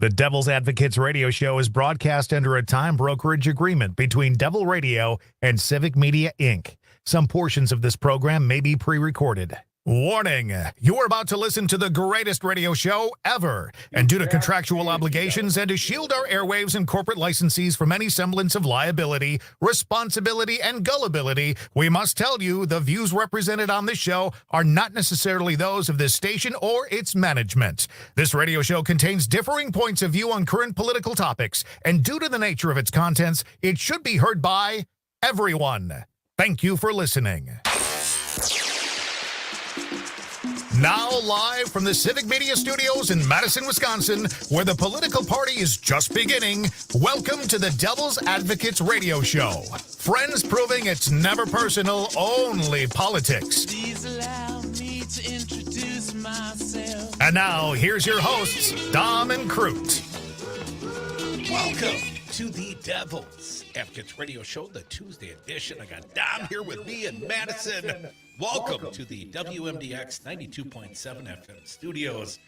The Devil's Advocates radio show is broadcast under a time brokerage agreement between Devil Radio and Civic Media, Inc. Some portions of this program may be pre-recorded. Warning, you are about to listen to the greatest radio show ever. And due to contractual obligations and to shield our airwaves and corporate licensees from any semblance of liability, responsibility, and gullibility, we must tell you the views represented on this show are not necessarily those of this station or its management. This radio show contains differing points of view on current political topics, and due to the nature of its contents, it should be heard by everyone. Thank you for listening. Now live from the Civic Media Studios in Madison, Wisconsin, where the political party is just beginning, welcome to the Devil's Advocates radio show. Friends proving it's never personal, only politics. Please allow me to introduce myself. And now, here's your hosts, Dom and Crute. Welcome to the Devil's Advocates radio show, the Tuesday edition. I got Dom here with me in Madison. Welcome to the WMDX 92.7 FM studios,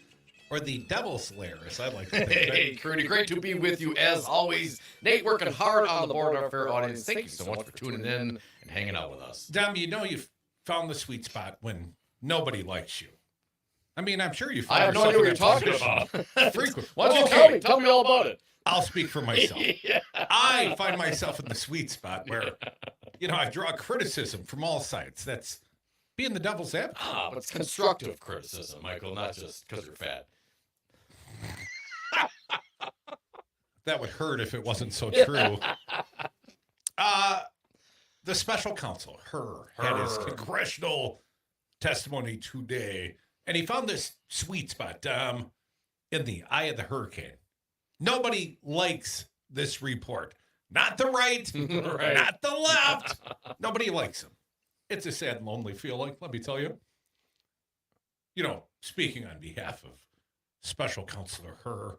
or the Devil's Lair, as I like to think. Hey, Crute, great to be with you as always. Nate working hard on the board of our fair audience. Thank you so much for tuning in and hanging out with us. Dom, you know you've found the sweet spot when nobody likes you. I mean, I'm sure you found I have no idea what you're talking about. Frequent. Why don't you tell me all about it? I'll speak for myself. Yeah. I find myself in the sweet spot where, I draw criticism from all sides. That's being the devil's advocate. But it's constructive criticism, Michael, not just because you're fat. That would hurt if it wasn't so true. The special counsel, had his congressional testimony today, and he found this sweet spot in the eye of the hurricane. Nobody likes this report. Not the right, not the left. Nobody likes him. It's a sad and lonely feeling, let me tell you. Speaking on behalf of Special Counselor Hur,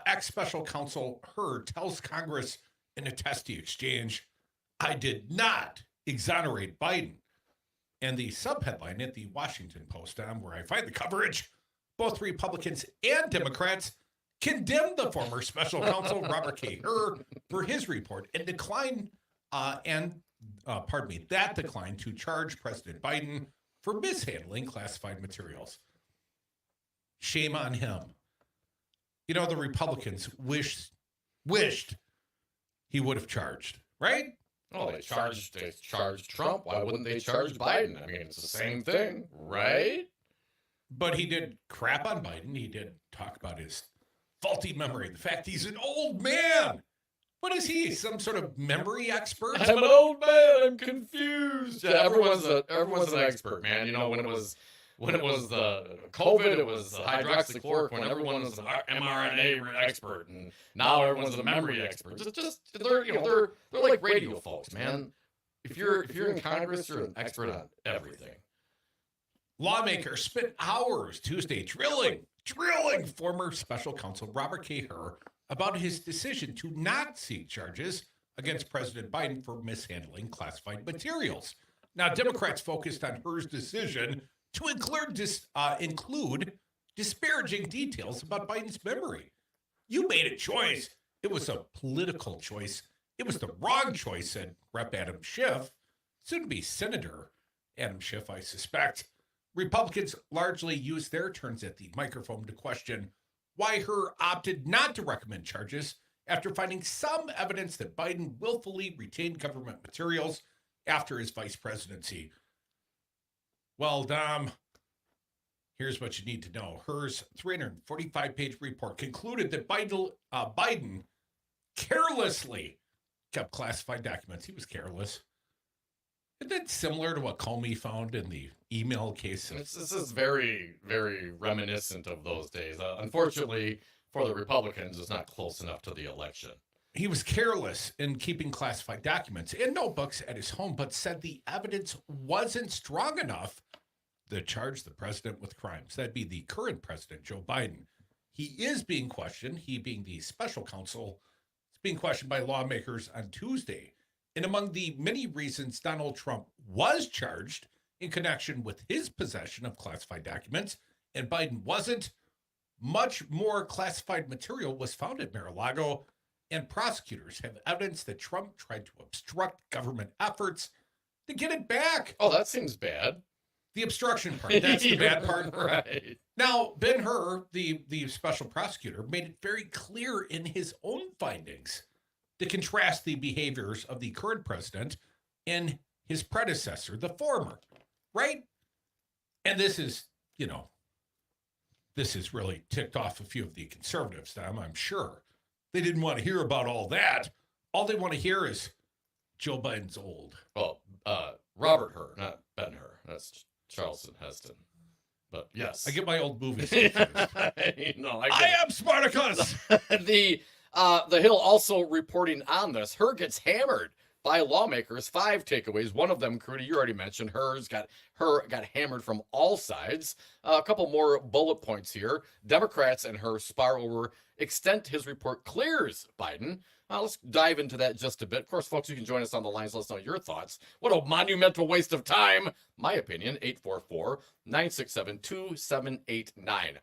ex-Special Counsel Hur tells Congress in a testy exchange, I did not exonerate Biden. And the subheadline at the Washington Post, where I find the coverage, both Republicans and Democrats condemned the former special counsel Robert K. Hur for his report and declined to charge President Biden for mishandling classified materials. Shame on him. The Republicans wished he would have charged, right? Oh, they charged Trump. Why wouldn't they charge Biden? I mean, it's the same thing, right? But he did crap on Biden. He did talk about his faulty memory. The fact he's an old man. What is he? Some sort of memory expert? I'm an old man. I'm confused. Yeah, everyone's an expert, man. When it was the COVID, it was hydroxychloroquine. Everyone was an mRNA expert, and now everyone's a memory expert. They're like radio folks, man. If you're in Congress, you're an expert on everything. Lawmakers spent hours Tuesday drilling former special counsel Robert K. Hur about his decision to not seek charges against President Biden for mishandling classified materials. Now, Democrats focused on Hur's decision to include disparaging details about Biden's memory. You made a choice. It was a political choice. It was the wrong choice, said Rep. Adam Schiff, soon-to-be Senator Adam Schiff, I suspect. Republicans largely used their turns at the microphone to question why Hur opted not to recommend charges after finding some evidence that Biden willfully retained government materials after his vice presidency. Well, Dom, here's what you need to know. Hur's 345-page report concluded that Biden carelessly kept classified documents. He was careless. Isn't that similar to what Comey found in the email case? This is very, very reminiscent of those days. Unfortunately, for the Republicans, it's not close enough to the election. He was careless in keeping classified documents in notebooks at his home, but said the evidence wasn't strong enough to charge the president with crimes. That'd be the current president, Joe Biden. He is being questioned, he being the special counsel, is being questioned by lawmakers on Tuesday. And among the many reasons Donald Trump was charged in connection with his possession of classified documents and Biden wasn't, Much more classified material was found at Mar-a-Lago, and prosecutors have evidence that Trump tried to obstruct government efforts to get it back. Oh, that seems bad. The obstruction part, that's the bad part. Right. Now, Ben-Hur, the special prosecutor, made it very clear in his own findings to contrast the behaviors of the current president and his predecessor, the former, right? And this is really ticked off a few of the conservatives, Dom, I'm sure. They didn't want to hear about all that. All they want to hear is Joe Biden's old. Well, Robert Hur, not Ben-Hur. That's Charleston Heston. But yes. I get my old movies confused. I am Spartacus! The Hill also reporting on this. Hur gets hammered by lawmakers. 5 takeaways. One of them, Crute, you already mentioned. Hur got hammered from all sides. A couple more bullet points here. Democrats and Hur spar over extent his report clears Biden. Let's dive into that just a bit. Of course, folks, you can join us on the lines. Let us know your thoughts. What a monumental waste of time. My opinion, 844-967-2789.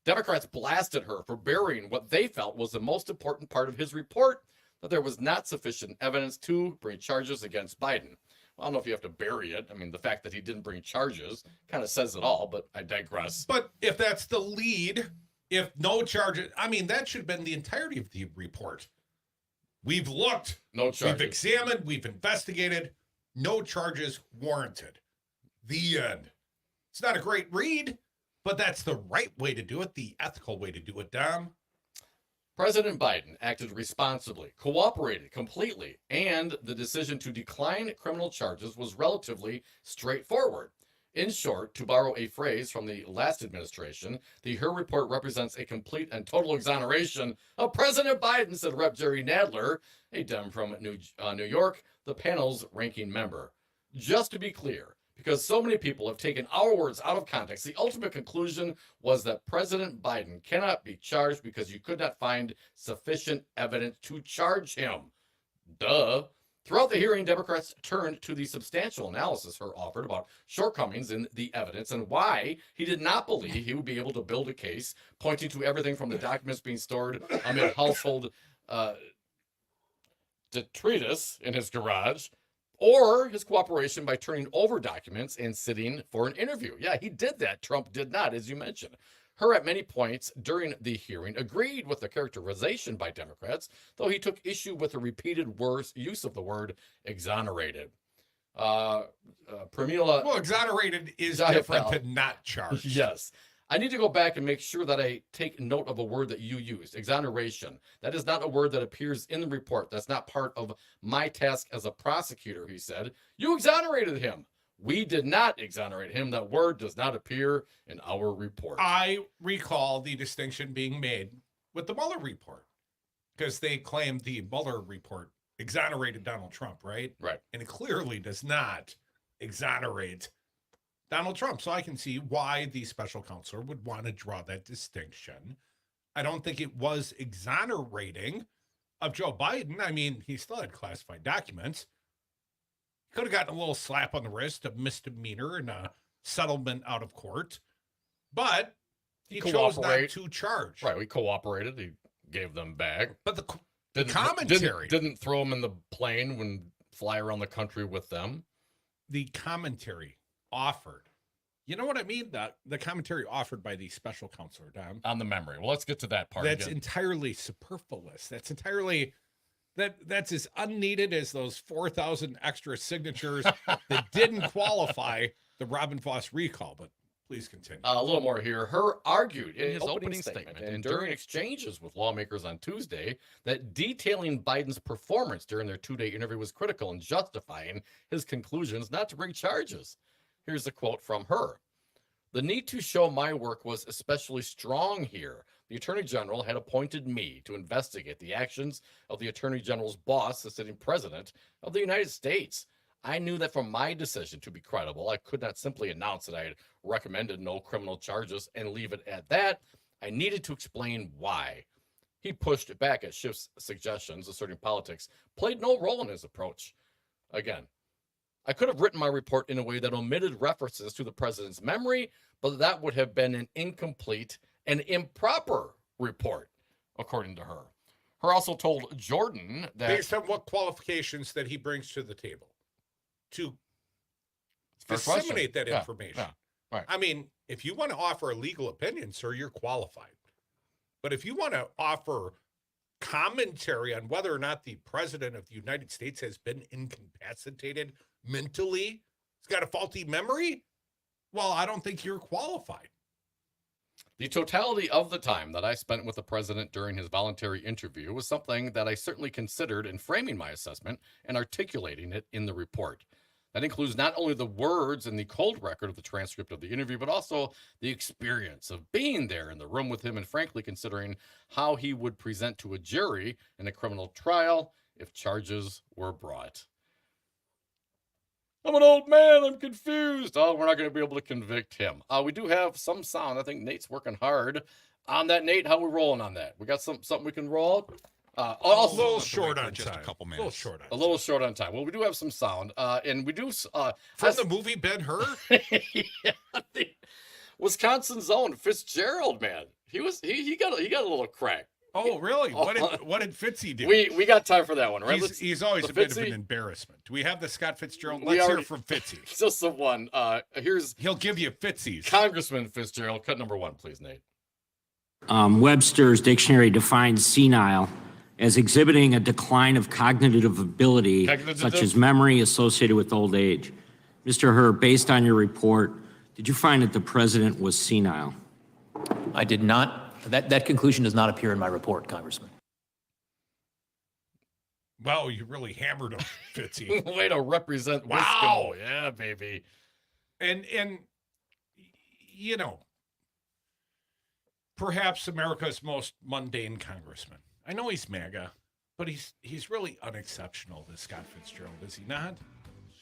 Democrats blasted Hur for burying what they felt was the most important part of his report, that there was not sufficient evidence to bring charges against Biden. I don't know if you have to bury it. I mean, the fact that he didn't bring charges kind of says it all, but I digress. But if that's the lead, if no charges, I mean, that should have been the entirety of the report. We've looked, no charges. We've examined, we've investigated, no charges warranted. The end. It's not a great read, but that's the right way to do it, the ethical way to do it, Dom. President Biden acted responsibly, cooperated completely, and the decision to decline criminal charges was relatively straightforward. In short, to borrow a phrase from the last administration, the Hur report represents a complete and total exoneration of President Biden, said Rep. Jerry Nadler, a Dem from New York, the panel's ranking member. Just to be clear, because so many people have taken our words out of context, the ultimate conclusion was that President Biden cannot be charged because you could not find sufficient evidence to charge him. Duh. Throughout the hearing, Democrats turned to the substantial analysis Hur offered about shortcomings in the evidence and why he did not believe he would be able to build a case, pointing to everything from the documents being stored amid household detritus in his garage, or his cooperation by turning over documents and sitting for an interview. Yeah, he did that. Trump did not, as you mentioned. Hur, at many points during the hearing, agreed with the characterization by Democrats, though he took issue with the repeated use of the word exonerated. Pramila... Well, exonerated is different than not charged. Yes. I need to go back and make sure that I take note of a word that you used, exoneration. That is not a word that appears in the report. That's not part of my task as a prosecutor, he said. You exonerated him. We did not exonerate him. That word does not appear in our report. I recall the distinction being made with the Mueller report, because they claimed the Mueller report exonerated Donald Trump, right? Right. And it clearly does not exonerate Donald Trump. So I can see why the special counselor would want to draw that distinction. I don't think it was exonerating of Joe Biden. I mean, he still had classified documents. Could have gotten a little slap on the wrist, a misdemeanor, and a settlement out of court. But he chose not to charge. Right, we cooperated. He gave them back. But the commentary... Didn't throw them in the plane when fly around the country with them. The commentary offered. You know what I mean? The commentary offered by the special counselor, Dom. On the memory. Well, let's get to that part. That's entirely superfluous. That's entirely... That's as unneeded as those 4,000 extra signatures that didn't qualify the Robin Voss recall. But please continue. A little more here. Hur argued in his opening statement and during exchanges with lawmakers on Tuesday that detailing Biden's performance during their 2-day interview was critical in justifying his conclusions not to bring charges. Here's a quote from Hur. The need to show my work was especially strong here. The Attorney General had appointed me to investigate the actions of the Attorney General's boss, the sitting president of the United States. I knew that for my decision to be credible, I could not simply announce that I had recommended no criminal charges and leave it at that. I needed to explain why. He pushed back at Schiff's suggestions, asserting politics played no role in his approach. Again, I could have written my report in a way that omitted references to the president's memory, but that would have been an incomplete an improper report, according to her. Her also told Jordan that... Based on what qualifications that he brings to the table to disseminate that information. Yeah, right. I mean, if you want to offer a legal opinion, sir, you're qualified. But if you want to offer commentary on whether or not the president of the United States has been incapacitated mentally, he's got a faulty memory, well, I don't think you're qualified. The totality of the time that I spent with the president during his voluntary interview was something that I certainly considered in framing my assessment and articulating it in the report. That includes not only the words and the cold record of the transcript of the interview, but also the experience of being there in the room with him and frankly considering how he would present to a jury in a criminal trial if charges were brought. I'm an old man. I'm confused. Oh, we're not going to be able to convict him. We do have some sound. I think Nate's working hard on that. Nate, how we rolling on that? We got something we can roll? Also, a little short on just time. a couple minutes. A little short on time. Well, we do have some sound. And we do... From the movie Ben-Hur? Yeah, Wisconsin's own Fitzgerald, man. He got a little crack. Oh, really? What did Fitzy do? We got time for that one, right? He's always a bit of an embarrassment. Do we have the Scott Fitzgerald? Let's hear from Fitzy. Just the one. He'll give you Fitzy's. Congressman Fitzgerald, cut number 1, please, Nate. Webster's dictionary defines senile as exhibiting a decline of cognitive ability, such as memory associated with old age. Mr. Herr, based on your report, did you find that the president was senile? I did not. That conclusion does not appear in my report, Congressman. Wow, you really hammered him, Fitzy. Way to represent Wow. Wisco. Yeah, baby. And you know, perhaps America's most mundane congressman. I know he's MAGA, but he's really unexceptional, this Scott Fitzgerald, is he not?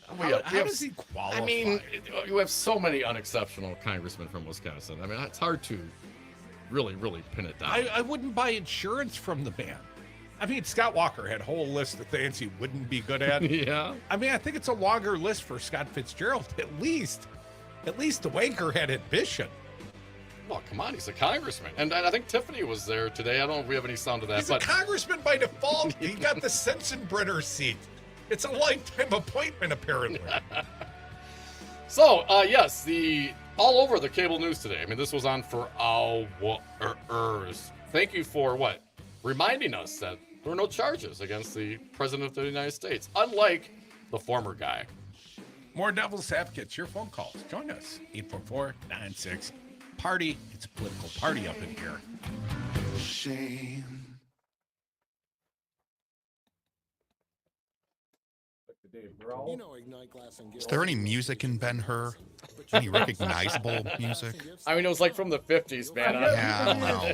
How does he qualify? I mean, you have so many unexceptional congressmen from Wisconsin. I mean, it's hard to really pin it down. I wouldn't buy insurance from the man. I mean, Scott Walker had a whole list of things he wouldn't be good at. Yeah. I mean, I think it's a longer list for Scott Fitzgerald. At least the wanker had ambition. Well, come on, he's a congressman. And I think Tiffany was there today. I don't know if we have any sound of that. He's a congressman by default. He got the Sensenbrenner seat. It's a lifetime appointment, apparently. So, yes, all over the cable news today. I mean, this was on for hours. Thank you for reminding us that there were no charges against the president of the United States, unlike the former More Devil's Advocates, your phone calls. Join us, 844-96-PARTY. It's a political party up in here. Shame. Is there any music in Ben-Hur? Any recognizable music? I mean, it was like from the 50s, man. Yeah, I don't know.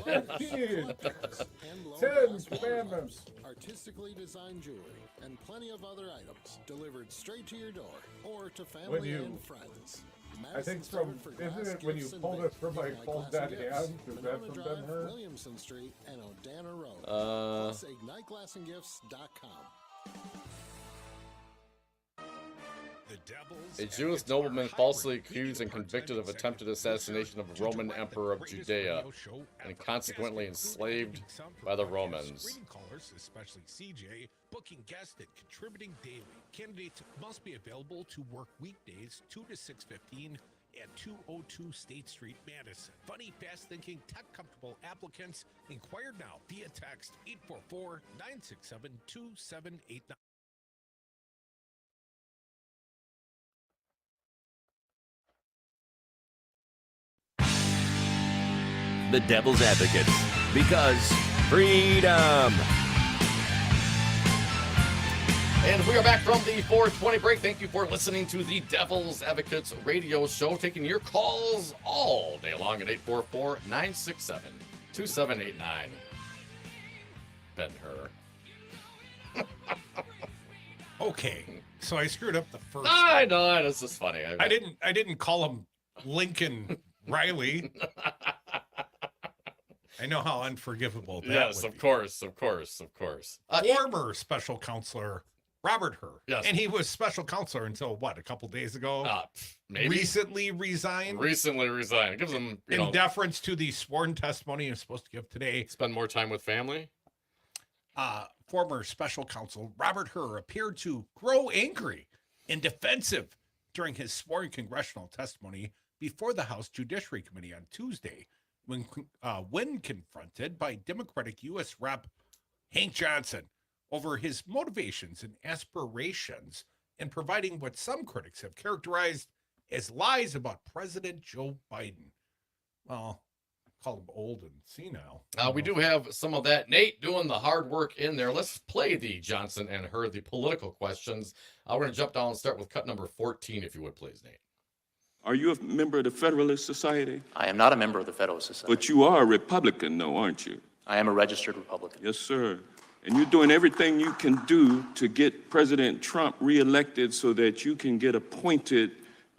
10 Commandments. Artistically designed jewelry and plenty of other items delivered straight to your door or to family and friends. I think isn't it when you pull this from my cold dead hand? Is that from Ben-Hur? Williamson Street and Odana Road. Plus IgniteGlassandGifts.com. A Jewish nobleman falsely accused and convicted of attempted assassination of a Roman emperor of Judea and consequently enslaved by the Romans. Screening callers, especially CJ, booking guests and contributing daily. Candidates must be available to work weekdays 2 to 6:15 at 202 State Street, Madison. Funny, fast-thinking, tech-comfortable applicants. Inquire now via text 844-967-2789. The Devil's Advocates, because freedom. And we are back from the 420 break. Thank you for listening to the Devil's Advocates radio show, taking your calls all day long at 844-967-2789. Ben-Hur. Okay, so I screwed up the first. I know, that's just funny. I didn't call him Lincoln Riley. I know how unforgivable that yes, would of course. Former special counselor Robert Hur. Yes. And he was special counselor until what, a couple days ago? Maybe. Recently resigned. It gives him, in deference to the sworn testimony he's supposed to give today. Spend more time with family. Former special counsel Robert Hur appeared to grow angry and defensive during his sworn congressional testimony before the House Judiciary Committee on Tuesday, when confronted by Democratic U.S. Rep. Hank Johnson over his motivations and aspirations in providing what some critics have characterized as lies about President Joe Biden. Well, call him old and senile. We do have some of that. Nate doing the hard work in there. Let's play the Johnson and Hur, the political questions. We're going to jump down and start with cut number 14, if you would, please, Nate. Are you a member of the Federalist Society? I am not a member of the Federalist Society. But you are a Republican, though, aren't you? I am a registered Republican. Yes, sir. And you're doing everything you can do to get President Trump reelected so that you can get appointed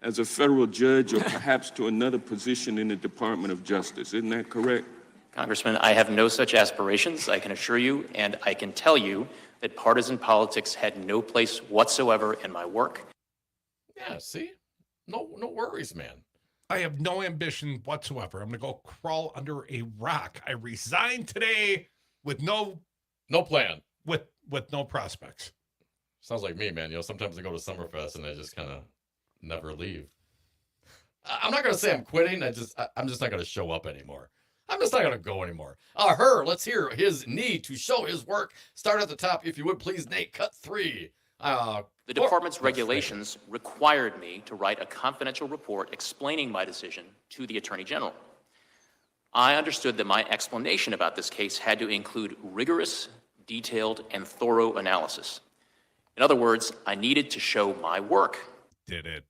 as a federal judge or perhaps to another position in the Department of Justice. Isn't that correct? Congressman, I have no such aspirations, I can assure you, and I can tell you that partisan politics had no place whatsoever in my work. Yeah, see? No worries, man. I have no ambition whatsoever. I'm going to go crawl under a rock. I resigned today with no plan. With no prospects. Sounds like me, man. Sometimes I go to Summerfest and I just kind of never leave. I'm not going to say I'm quitting. I'm just not going to show up anymore. I'm just not going to go anymore. Hur, let's hear his need to show his work. Start at the top, if you would, please, Nate. Cut 3. The department's regulations required me to write a confidential report explaining my decision to the Attorney General. I understood that my explanation about this case had to include rigorous, detailed, and thorough analysis. In other words, I needed to show my work. Did it.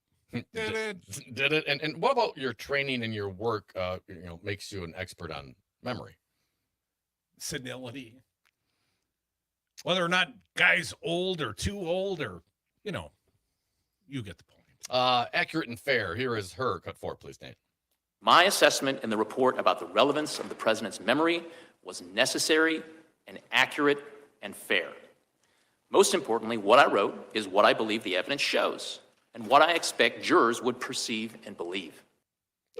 Did it. And what about your training and your work, makes you an expert on memory? Senility. Whether or not guy's old or too old or, you get the point. Accurate and fair. Here is Hur. Cut 4, please, Nate. My assessment in the report about the relevance of the president's memory was necessary and accurate and fair. Most importantly, what I wrote is what I believe the evidence shows and what I expect jurors would perceive and believe.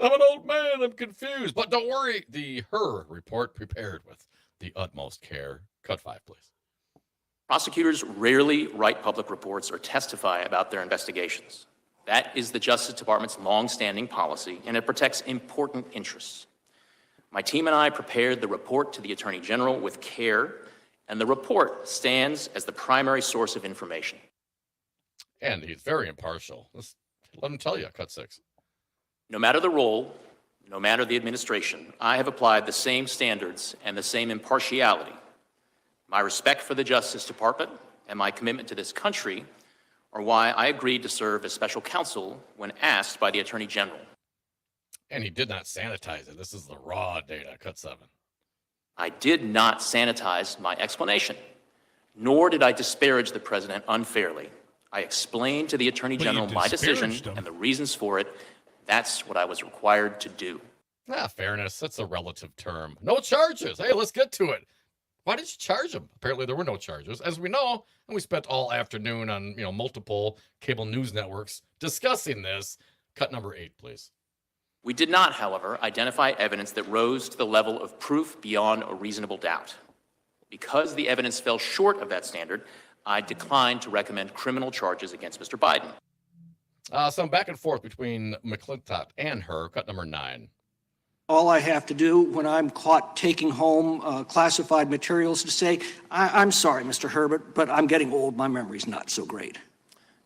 I'm an old man. I'm confused. But don't worry. The Hur report prepared with the utmost care. Cut 5, please. Prosecutors rarely write public reports or testify about their investigations. That is the Justice Department's long-standing policy, and it protects important interests. My team and I prepared the report to the Attorney General with care, and the report stands as the primary source of information. And he's very impartial. Let him tell you. Cut 6. No matter the role, no matter the administration, I have applied the same standards and the same impartiality. My respect for the Justice Department and my commitment to this country are why I agreed to serve as special counsel when asked by the Attorney General. And he did not sanitize it. This is the raw data. Cut 7. I did not sanitize my explanation, nor did I disparage the president unfairly. I explained to the Attorney General my decision and the reasons for it. That's what I was required to do. Fairness, that's a relative term. No charges. Hey, let's get to it. Why did you charge him? Apparently there were no charges. As we know, and we spent all afternoon on multiple cable news networks discussing this. Cut number 8, please. We did not, however, identify evidence that rose to the level of proof beyond a reasonable doubt. Because the evidence fell short of that standard, I declined to recommend criminal charges against Mr. Biden. Some back and forth between McClintock and Hur. Cut number 9. All I have to do when I'm caught taking home classified materials to say, I'm sorry, Mr. Herbert, but I'm getting old. My memory's not so great.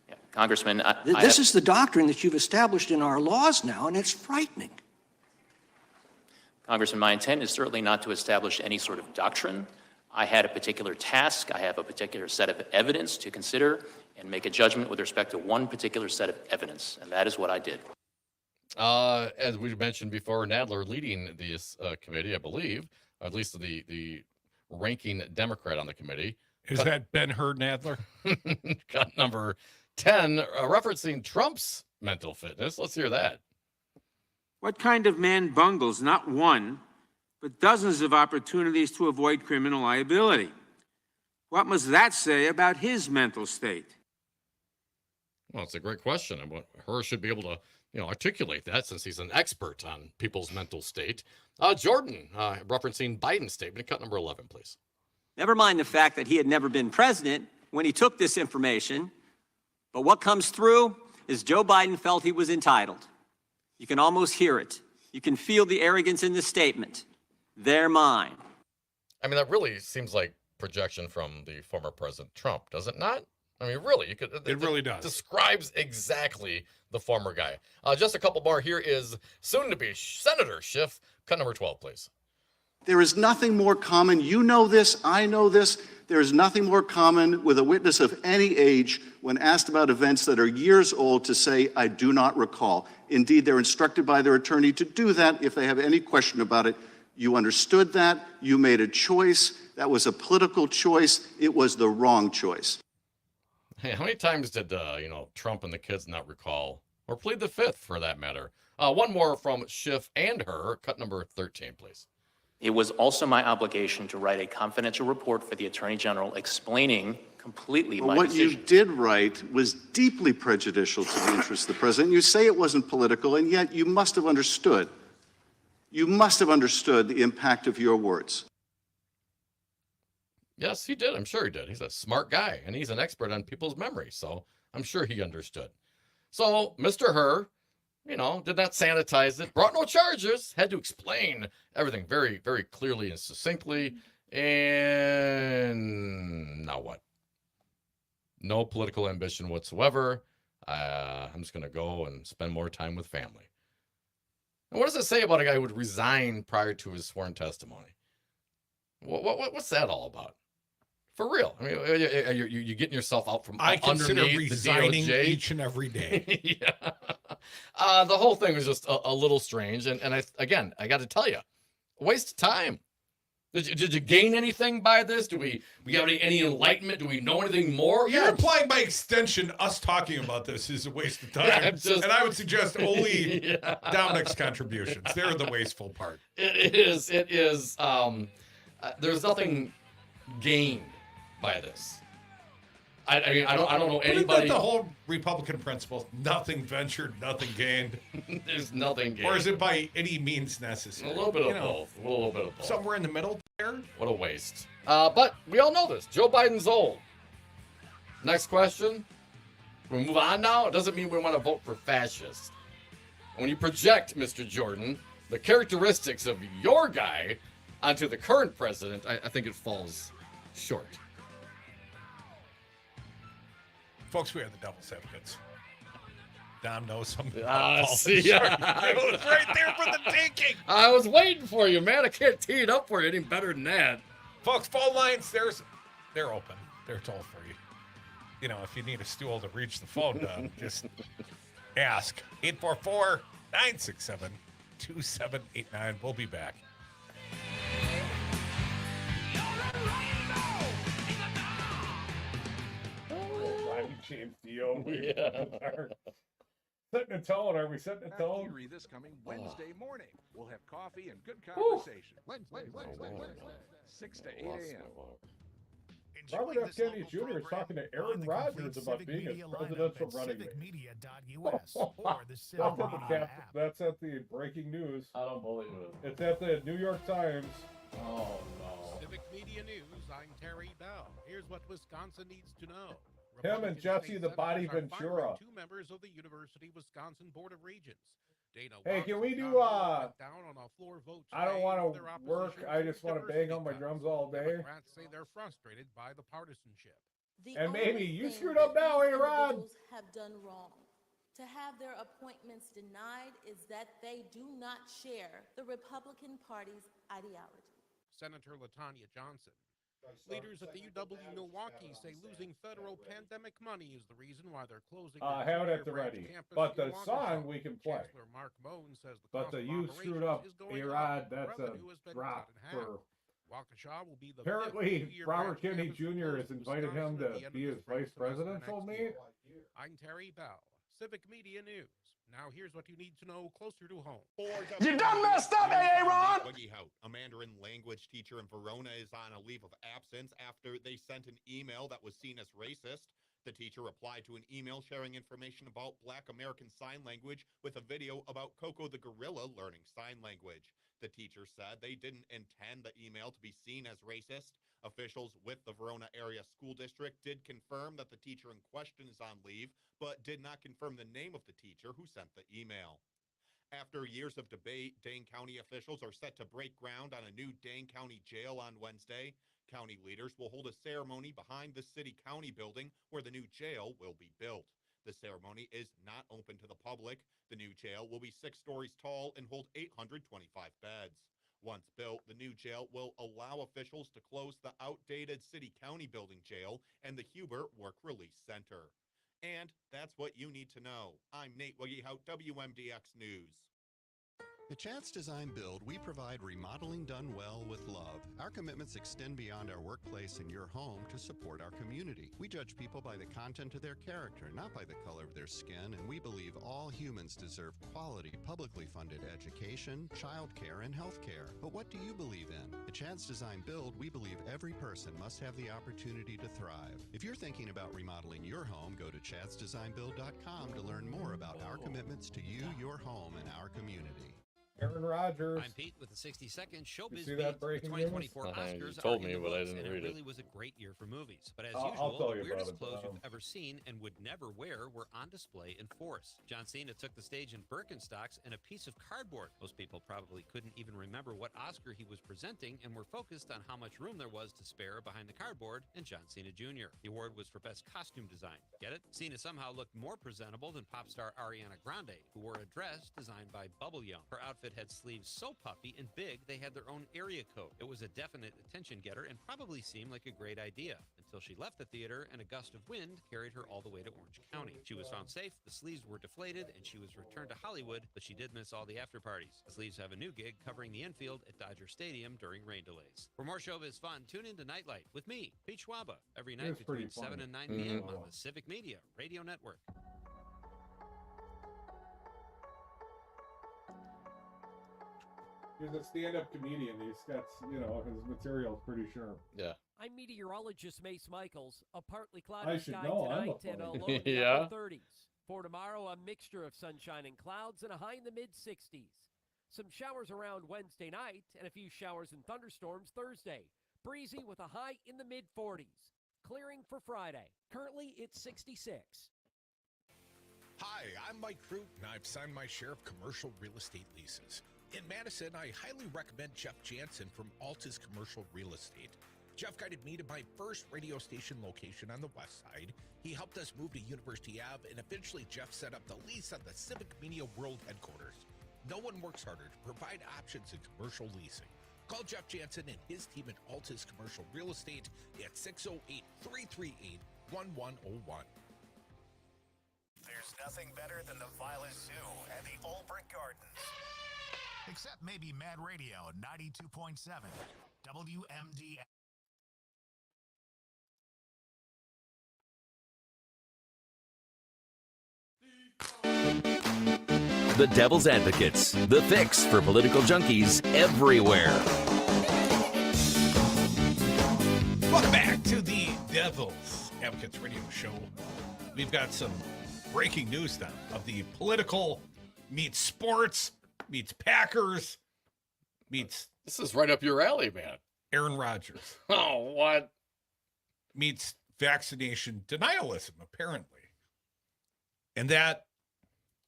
Yeah, Congressman, this is the doctrine that you've established in our laws now, and it's frightening. Congressman, my intent is certainly not to establish any sort of doctrine. I had a particular task. I have a particular set of evidence to consider and make a judgment with respect to one particular set of evidence, and that is what I did. As we mentioned before, Nadler leading this committee, I believe, at least the ranking Democrat on the committee. Is that Ben-Hur Nadler? Cut number 10, referencing Trump's mental fitness. Let's hear that. What kind of man bungles not one, but dozens of opportunities to avoid criminal liability? What must that say about his mental state? Well, it's a great question. And what Herr should be able to, articulate that since he's an expert on people's mental state. Jordan, referencing Biden's statement, cut number 11, please. Never mind the fact that he had never been president when he took this information, but what comes through is Joe Biden felt he was entitled. You can almost hear it. You can feel the arrogance in the statement. They're mine. I mean, that really seems like projection from the former President Trump, does it not? I mean, really, it really does. Describes exactly the former guy. Just a couple more. Here is soon-to-be Senator Schiff. Cut number 12, please. There is nothing more common. You know this. I know this. There is nothing more common with a witness of any age when asked about events that are years old to say, I do not recall. Indeed, they're instructed by their attorney to do that if they have any question about it. You understood that. You made a choice. That was a political choice. It was the wrong choice. Hey, how many times did, Trump and the kids not recall, or plead the fifth for that matter? One more from Schiff and Herr. Cut number 13, please. It was also my obligation to write a confidential report for the Attorney General explaining completely my What decision. you did write was deeply prejudicial to the interests of the president. You say it wasn't political, and yet you must have understood. You must have understood the impact of your words. Yes, he did. I'm sure he did. He's a smart guy, and he's an expert on people's memory, so I'm sure he understood. So, Mr. Herr, did not sanitize it, brought no charges, had to explain everything very, very clearly and succinctly, and now what? No political ambition whatsoever. I'm just going to go and spend more time with family. And what does it say about a guy who would resign prior to his sworn testimony? What's that all about? For real. I mean, you're getting yourself out from I consider underneath resigning the DOJ. each and every day. Yeah. The whole thing was just a little strange. And I got to tell you, a waste of time. Did you gain anything by this? Do we have any enlightenment? Do we know anything more? You're implying by extension us talking about this is a waste of time. Yeah, and I would suggest only Dominic's contributions. They're the wasteful part. It is. There's nothing gained by this. I don't know anybody. Isn't that the whole Republican principle? Nothing ventured, nothing gained. There's nothing gained. Or is it by any means necessary? A little bit of both. A little bit of both. Somewhere in the middle there. What a waste. But we all know this. Joe Biden's old. Next question. We move on now. It doesn't mean we want to vote for fascists. When you project, Mr. Jordan, the characteristics of your guy onto the current president, I think it falls short. Folks, we are the devil's advocates. Dom knows something. It was right there for the taking. I was waiting for you, man. I can't tee it up for you any better than that. Folks, phone lines, they're open. They're toll free. If you need a stool to reach the phone, Dom, just ask. 844-967-2789. We'll be back. James Dio. Yeah. Setting a tone. Are we setting a tone? This coming Wednesday morning. We'll have coffee and good conversation. Wednesday, 6 to 8 a.m. Robert F. Kennedy Jr. is talking to Aaron Rodgers about being a presidential running mate. That's at the breaking news. I don't believe it. It's at the New York Times. Oh, no. Civic Media News, I'm Terry Bell. Here's what Wisconsin needs to know. Him and Jesse the Body Ventura. Two members of the University Wisconsin Board of Regents. Hey, can we do down on a floor vote I don't want to work. I just want to bang on my drums all day. Democrats say they're frustrated by the partisanship. And maybe you screwed up now, Aaron. Have done wrong. To have their appointments denied is that they do not share the Republican Party's ideology. Senator LaTanya Johnson. Leaders at the UW-Milwaukee say losing federal pandemic money is the reason why they're closing. Have it at the ready. But the song we can play. Mark Moan says but the you screwed up, A-Rod, that's a drop for... Waukesha will be the apparently, Robert Kennedy Jr. has invited him to be his vice president, told me. I'm Terry Bell. Civic Media News. Now here's what you need to know closer to home. You done messed up, Aaron! A Mandarin language teacher in Verona is on a leave of absence after they sent an email that was seen as racist. The teacher replied to an email sharing information about Black American Sign Language with a video about Coco the gorilla learning sign language. The teacher said they didn't intend the email to be seen as racist. Officials with the Verona Area School District did confirm that the teacher in question is on leave, but did not confirm the name of the teacher who sent the email. After years of debate, Dane County officials are set to break ground on a new Dane County jail on Wednesday. County leaders will hold a ceremony behind the city-county building where the new jail will be built. The ceremony is not open to the public. The new jail will be 6 stories tall and hold 825 beds. Once built, the new jail will allow officials to close the outdated city-county building jail and the Huber Work Release Center. And that's what you need to know. I'm Nate Wiggyhout, WMDX News. At Chance Design Build, we provide remodeling done well with love. Our commitments extend beyond our workplace and your home to support our community. We judge people by the content of their character, not by the color of their skin, and we believe all humans deserve quality, publicly funded education, childcare, and health care. But what do you believe in? At Chance Design Build, we believe every person must have the opportunity to thrive. If you're thinking about remodeling your home, go to chancedesignbuild.com to learn more about our commitments to you, your home, and our community. Aaron Rodgers. I'm Pete with the 60-second showbiz see beat. that breaking The 2024 news? Oscars You told are me, in the but I books, didn't and read it it. really was a great year for movies. But as I'll usual, tell the you weirdest about it, clothes but, you've ever seen and would never wear were on display in force. John Cena took the stage in Birkenstocks and a piece of cardboard. Most people probably couldn't even remember what Oscar he was presenting and were focused on how much room there was to spare behind the cardboard and John Cena Jr. The award was for Best Costume Design. Get it? Cena somehow looked more presentable than pop star Ariana Grande, who wore a dress designed by Bubble Yum. Her outfit had sleeves so puffy and big they had their own area code. It was a definite attention getter and probably seemed like a great idea until she left the theater and a gust of wind carried her all the way to Orange County. She was found safe, the sleeves were deflated, and she was returned to Hollywood, but she did miss all the after parties. The sleeves have a new gig covering the infield at Dodger Stadium during rain delays. For more showbiz fun, tune in to Nightlight with me, Pete Schwaba, every night It's pretty between 7 funny. and 9 p.m. on the Civic Media Radio Network. He's a stand-up comedian. He's got, his material's pretty sharp. Yeah. I'm meteorologist Mace Michaels. A partly cloudy I should sky know, I'm tonight a and a funny- low in the Yeah. upper 30s. For tomorrow, a mixture of sunshine and clouds and a high in the mid-60s. Some showers around Wednesday night and a few showers and thunderstorms Thursday. Breezy with a high in the mid-40s. Clearing for Friday. Currently, it's 66. Hi, I'm Mike Crute, and I've signed my share of commercial real estate leases. In Madison, I highly recommend Jeff Jansen from Altus Commercial Real Estate. Jeff guided me to my first radio station location on the west side. He helped us move to University Ave, and eventually Jeff set up the lease on the Civic Media World headquarters. No one works harder to provide options in commercial leasing. Call Jeff Jansen and his team at Altus Commercial Real Estate at 608-338-1101. There's nothing better than the Violet Zoo and the Old Brick Gardens. Except maybe Mad Radio 92.7 WMD. The Devil's Advocates, the fix for political junkies everywhere. Welcome back to the Devil's Advocates Radio Show. We've got some breaking news then of the political meets sports, meets Packers, meets... This is right up your alley, man. Aaron Rodgers. Oh, what? Meets vaccination denialism, apparently. And that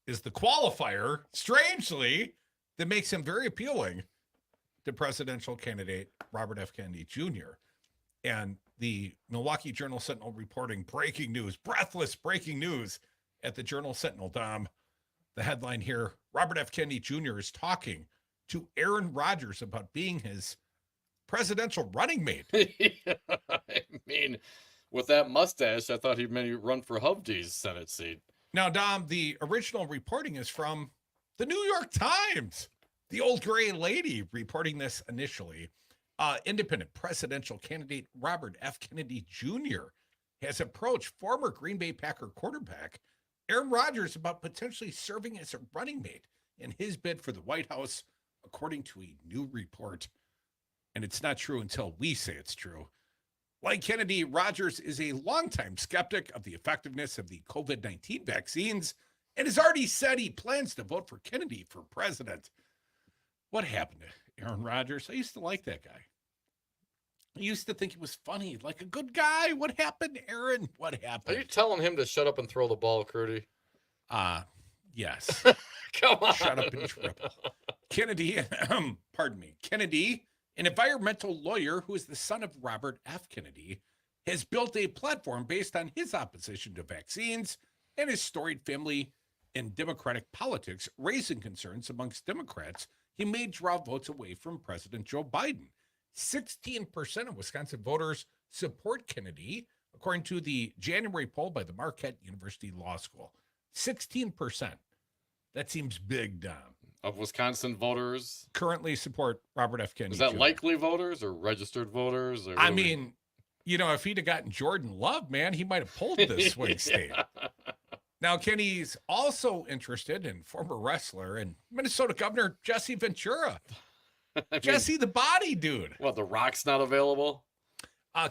is the qualifier, strangely, that makes him very appealing to presidential candidate Robert F. Kennedy Jr. And the Milwaukee Journal-Sentinel reporting breaking news, breathless breaking news at the Journal-Sentinel, Dom. The headline here, Robert F. Kennedy Jr. is talking to Aaron Rodgers about being his presidential running mate. I mean, with that mustache, I thought he may run for Hovde's Senate seat. Now, Dom, the original reporting is from the New York Times. The old gray lady reporting this initially. Independent presidential candidate Robert F. Kennedy Jr. has approached former Green Bay Packer quarterback Aaron Rodgers about potentially serving as a running mate in his bid for the White House, according to a new report. And it's not true until we say it's true. Like Kennedy, Rodgers is a longtime skeptic of the effectiveness of the COVID-19 vaccines and has already said he plans to vote for Kennedy for president. What happened to Aaron Rodgers? I used to like that guy. I used to think he was funny, like a good guy. What happened, Aaron? What happened? Are you telling him to shut up and throw the ball, Crute? Yes. Come on. Shut up and triple. Kennedy, Kennedy, an environmental lawyer who is the son of Robert F. Kennedy, has built a platform based on his opposition to vaccines and his storied family in Democratic politics, raising concerns amongst Democrats he may draw votes away from President Joe Biden. 16% of Wisconsin voters support Kennedy, according to the January poll by the Marquette University Law School. 16%. That seems big, Dom. Of Wisconsin voters? Currently support Robert F. Kennedy. Is that Jr. likely voters or registered voters? Or I mean, if he'd have gotten Jordan Love, man, he might have pulled this swing state. Now, Kenny's also interested in former wrestler and Minnesota Governor Jesse Ventura. Jesse the Body dude. What, The Rock's not available?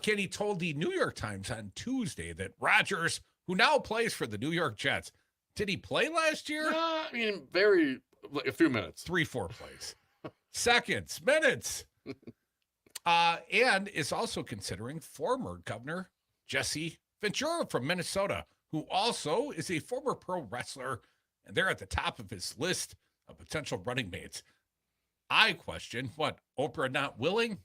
Kenny told the New York Times on Tuesday that Rodgers, who now plays for the New York Jets, did he play last year? I mean, a few minutes. 3-4 plays. Seconds, minutes. And is also considering former Governor Jesse Ventura from Minnesota, who also is a former pro wrestler, and they're at the top of his list of potential running mates. I question, what, Oprah not willing?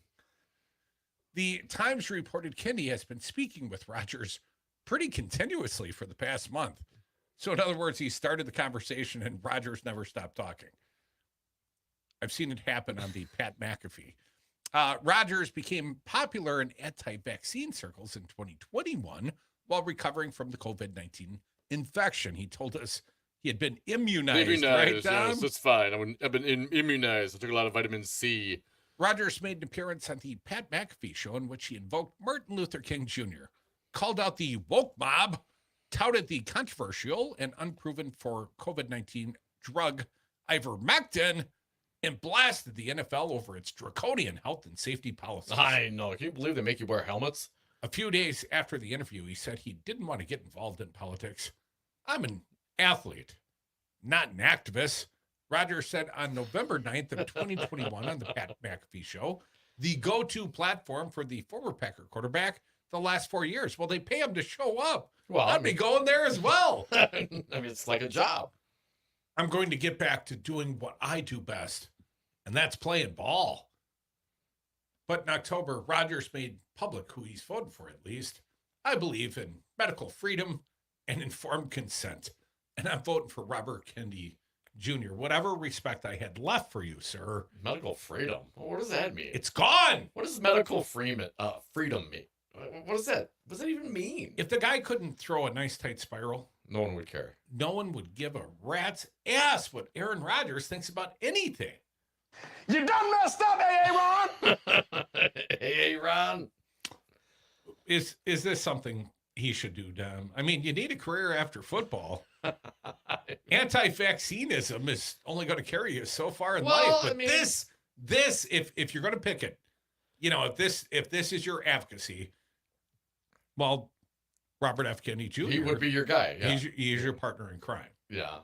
The Times reported Kennedy has been speaking with Rodgers pretty continuously for the past month. So in other words, he started the conversation and Rodgers never stopped talking. I've seen it happen on the Pat McAfee. Rodgers became popular in anti-vaccine circles in 2021 while recovering from the COVID-19 infection. He told us he had been immunized, right, Dom? Yes, that's fine. I've been immunized. I took a lot of vitamin C. Rodgers made an appearance on the Pat McAfee show in which he invoked Martin Luther King Jr., called out the woke mob, touted the controversial and unproven for COVID-19 drug ivermectin, and blasted the NFL over its draconian health and safety policies. I know. Can you believe they make you wear helmets? A few days after the interview, he said he didn't want to get involved in politics. I'm an athlete, not an activist. Rodgers said on November 9th of 2021 on the Pat McAfee show, the go-to platform for the former Packer quarterback the last 4 years. Well, they pay him to show up. Well, I'd be going there as well. I mean, it's like a job. I'm going to get back to doing what I do best, and that's playing ball. But in October, Rodgers made public who he's voting for, at least. I believe in medical freedom and informed consent, and I'm voting for Robert Kennedy Jr., whatever respect I had left for you, sir. Medical freedom? What does that mean? It's gone. What does medical freedom mean? What does that? What does that even mean? If the guy couldn't throw a nice tight spiral, no one would care. No one would give a rat's ass what Aaron Rodgers thinks about anything. You done messed up, AA Ron. AA Ron. Is this something he should do, Dom? I mean, you need a career after football. Anti-vaccinism is only going to carry you so far in life. But I mean, this, if you're going to pick it, if this is your advocacy, well, Robert F. Kennedy Jr. He would be your guy. Yeah. He's your partner in crime. Yeah.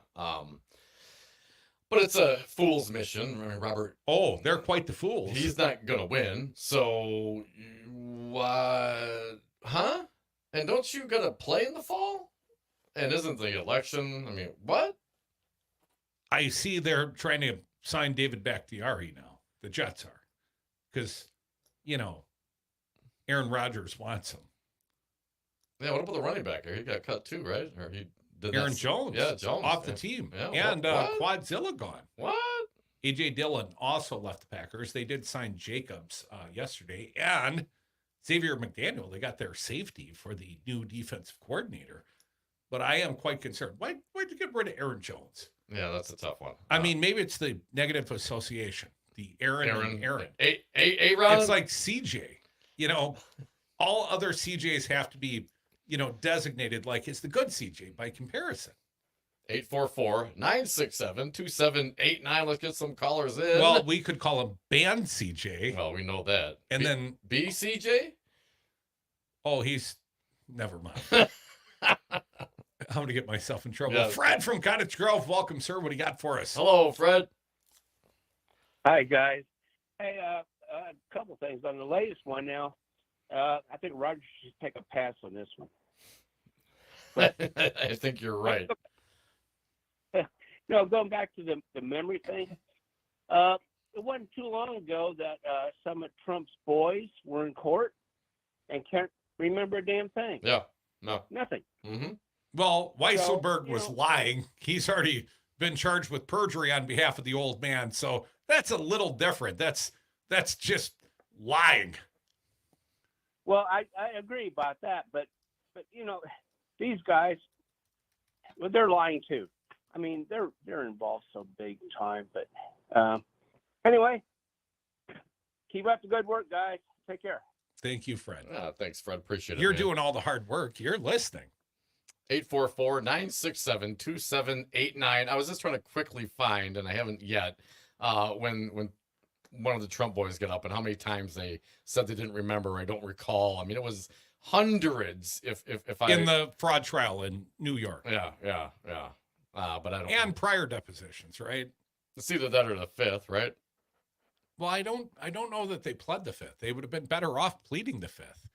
But it's a fool's mission, Robert. Oh, they're quite the fools. He's not going to win. So, huh? And don't you got to play in the fall? And isn't the election? I mean, what? I see they're trying to sign David Bakhtiari now. The Jets are. Because, Aaron Rodgers wants him. Yeah, what about the running back? He got cut too, right? Or he did Aaron Jones. Yeah, Jones. Off the team. Yeah, and Quadzilla gone. What? A.J. Dillon also left the Packers. They did sign Jacobs yesterday. And Xavier McDaniel, they got their safety for the new defensive coordinator. But I am quite concerned. Why'd you get rid of Aaron Jones? Yeah, that's a tough one. I mean, maybe it's the negative association. The Aaron. Aaron. It's like CJ. All other CJs have to be, designated like it's the good CJ by comparison. 844-967-2789. Let's get some callers in. Well, we could call him Ban CJ. Well, we know that. And then BCJ? Oh, he's never mind. I'm going to get myself in trouble. Yeah. Fred from Cottage Grove. Welcome, sir. What do you got for us? Hello, Fred. Hi, guys. Hey, a couple things on the latest one now. I think Roger should take a pass on this one. I think you're right. No, going back to the memory thing. It wasn't too long ago that some of Trump's boys were in court and can't remember a damn thing. Yeah, no. Nothing. Mm-hmm. Well, Weisselberg was lying. He's already been charged with perjury on behalf of the old man. So that's a little different. That's just lying. Well, I agree about that, but these guys, well, they're lying too. I mean, they're involved so big time. But anyway, keep up the good work, guys. Take care. Thank you, Fred. Thanks, Fred. Appreciate it. You're man. doing all the hard work. You're listening. 844-967-2789. I was just trying to quickly find, and I haven't yet, when one of the Trump boys got up and how many times they said they didn't remember. I don't recall. I mean, it was hundreds. If I in the fraud trial in New York. Yeah. But I don't. And prior depositions, right? It's either that or the fifth, right? Well, I don't know that they pled the fifth. They would have been better off pleading the fifth.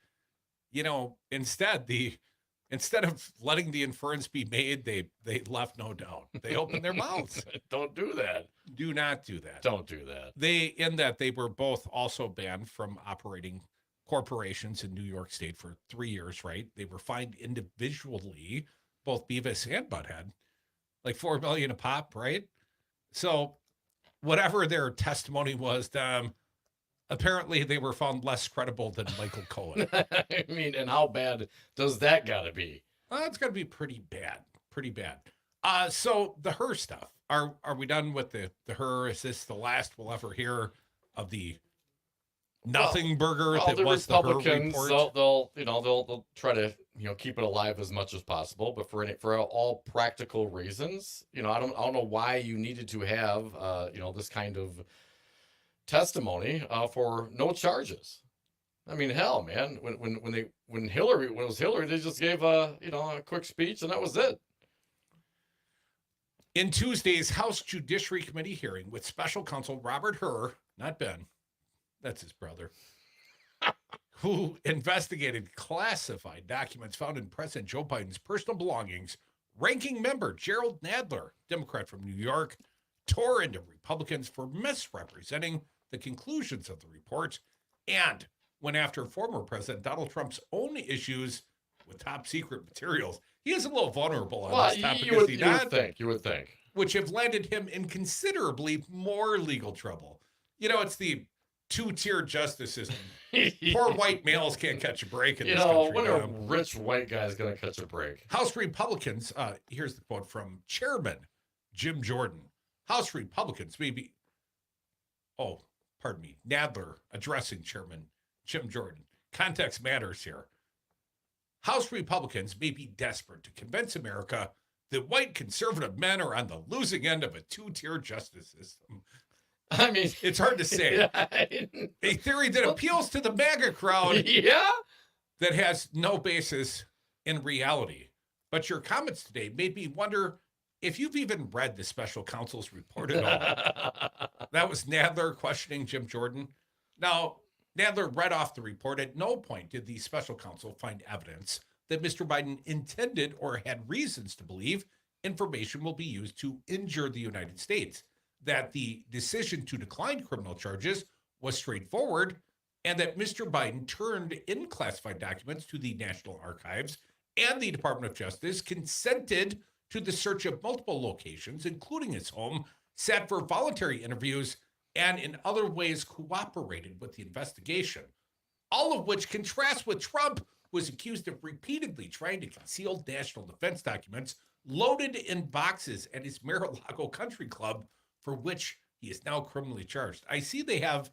Instead of letting the inference be made, they left no doubt. They opened their mouths. Don't do that. Do not do that. Don't do that. They were both also banned from operating corporations in New York State for 3 years, right? They were fined individually, both Beavis and Butthead, like $4 million a pop, right? So whatever their testimony was, apparently they were found less credible than Michael Cohen. I mean, and how bad does that gotta be? It's gotta be pretty bad. Pretty bad. So the her stuff. Are we done with the her? Is this the last we'll ever hear of the nothing burger that the was the her Republicans, report? they'll try to keep it alive as much as possible, but for all practical reasons, I don't know why you needed to have this kind of testimony for no charges. I mean, hell, man, when it was Hillary, they just gave a quick speech and that was it. In Tuesday's House Judiciary Committee hearing with special counsel Robert Hur, not Ben, that's his brother, who investigated classified documents found in President Joe Biden's personal belongings, ranking member Gerald Nadler, Democrat from New York, tore into Republicans for misrepresenting the conclusions of the report and went after former President Donald Trump's own issues with top secret materials. He is a little vulnerable on this topic, is he not? You would think. Which have landed him in considerably more legal trouble. It's the two-tier justice system. Poor white males can't catch a break in this country. When a rich white guy is going to catch a break? House Republicans, here's the quote from Chairman Jim Jordan. House Republicans Nadler addressing Chairman Jim Jordan. Context matters here. House Republicans may be desperate to convince America that white conservative men are on the losing end of a two-tier justice system. I mean, it's hard to say. A theory that appeals to the MAGA crowd. Yeah. That has no basis in reality. But your comments today made me wonder if you've even read the special counsel's report at all. That was Nadler questioning Jim Jordan. Now, Nadler read off the report. At no point did the special counsel find evidence that Mr. Biden intended or had reasons to believe information will be used to injure the United States, that the decision to decline criminal charges was straightforward, and that Mr. Biden turned in classified documents to the National Archives, and the Department of Justice consented to the search of multiple locations, including his home, sat for voluntary interviews, and in other ways cooperated with the investigation. All of which contrasts with Trump, who was accused of repeatedly trying to conceal national defense documents loaded in boxes at his Mar-a-Lago country club, for which he is now criminally charged. I see they have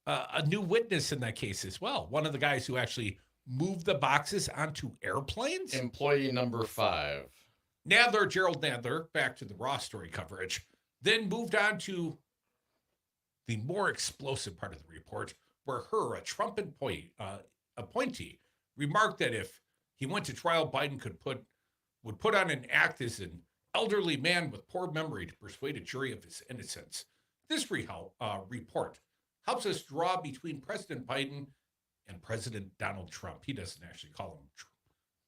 a new witness in that case as well. One of the guys who actually moved the boxes onto airplanes. Employee number 5. Gerald Nadler, back to the Raw story coverage, then moved on to the more explosive part of the report, where a Trump appointee, remarked that if he went to trial, Biden would put on an act as an elderly man with poor memory to persuade a jury of his innocence. This report helps us draw between President Biden and President Donald Trump. He doesn't actually call him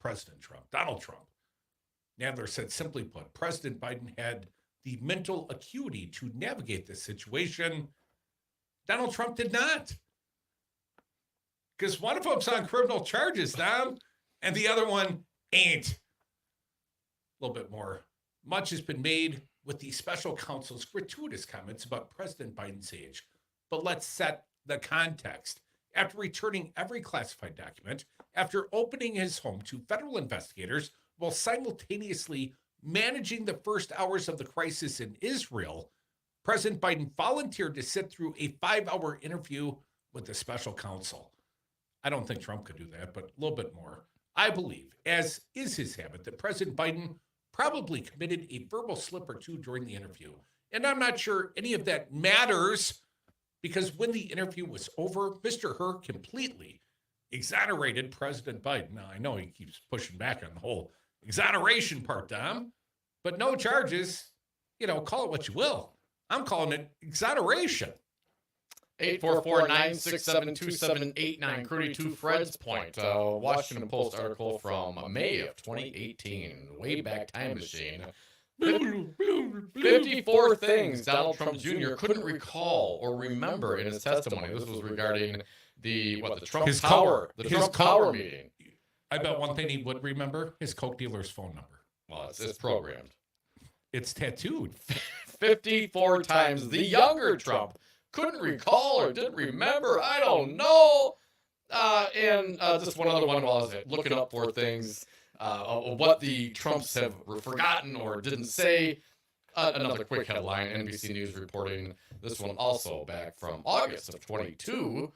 President Trump, Donald Trump. Nadler said, simply put, President Biden had the mental acuity to navigate this situation. Donald Trump did not. Because one of them's on criminal charges, Dom, and the other one ain't. A little bit more. Much has been made with the special counsel's gratuitous comments about President Biden's age. But let's set the context. After returning every classified document, after opening his home to federal investigators, while simultaneously managing the first hours of the crisis in Israel, President Biden volunteered to sit through a 5-hour interview with the special counsel. I don't think Trump could do that, but a little bit more. I believe, as is his habit, that President Biden probably committed a verbal slip or two during the interview. And I'm not sure any of that matters, because when the interview was over, Mr. Hur completely exonerated President Biden. Now, I know he keeps pushing back on the whole exoneration part, Dom, but no charges. Call it what you will. I'm calling it exoneration. 844-967-2789. Crute, to Fred's point, Washington Post article from May of 2018, way back time machine. 54 things Donald Trump Jr. couldn't recall or remember in his testimony. This was regarding the Trump Tower meeting. I bet one thing he would remember: his coke dealer's phone number. Well, it's programmed. It's tattooed. 54 times. The younger Trump couldn't recall or didn't remember. I don't know. And just one other one while I was looking up for things, what the Trumps have forgotten or didn't say. Another quick headline, NBC News reporting this one also back from August of 22.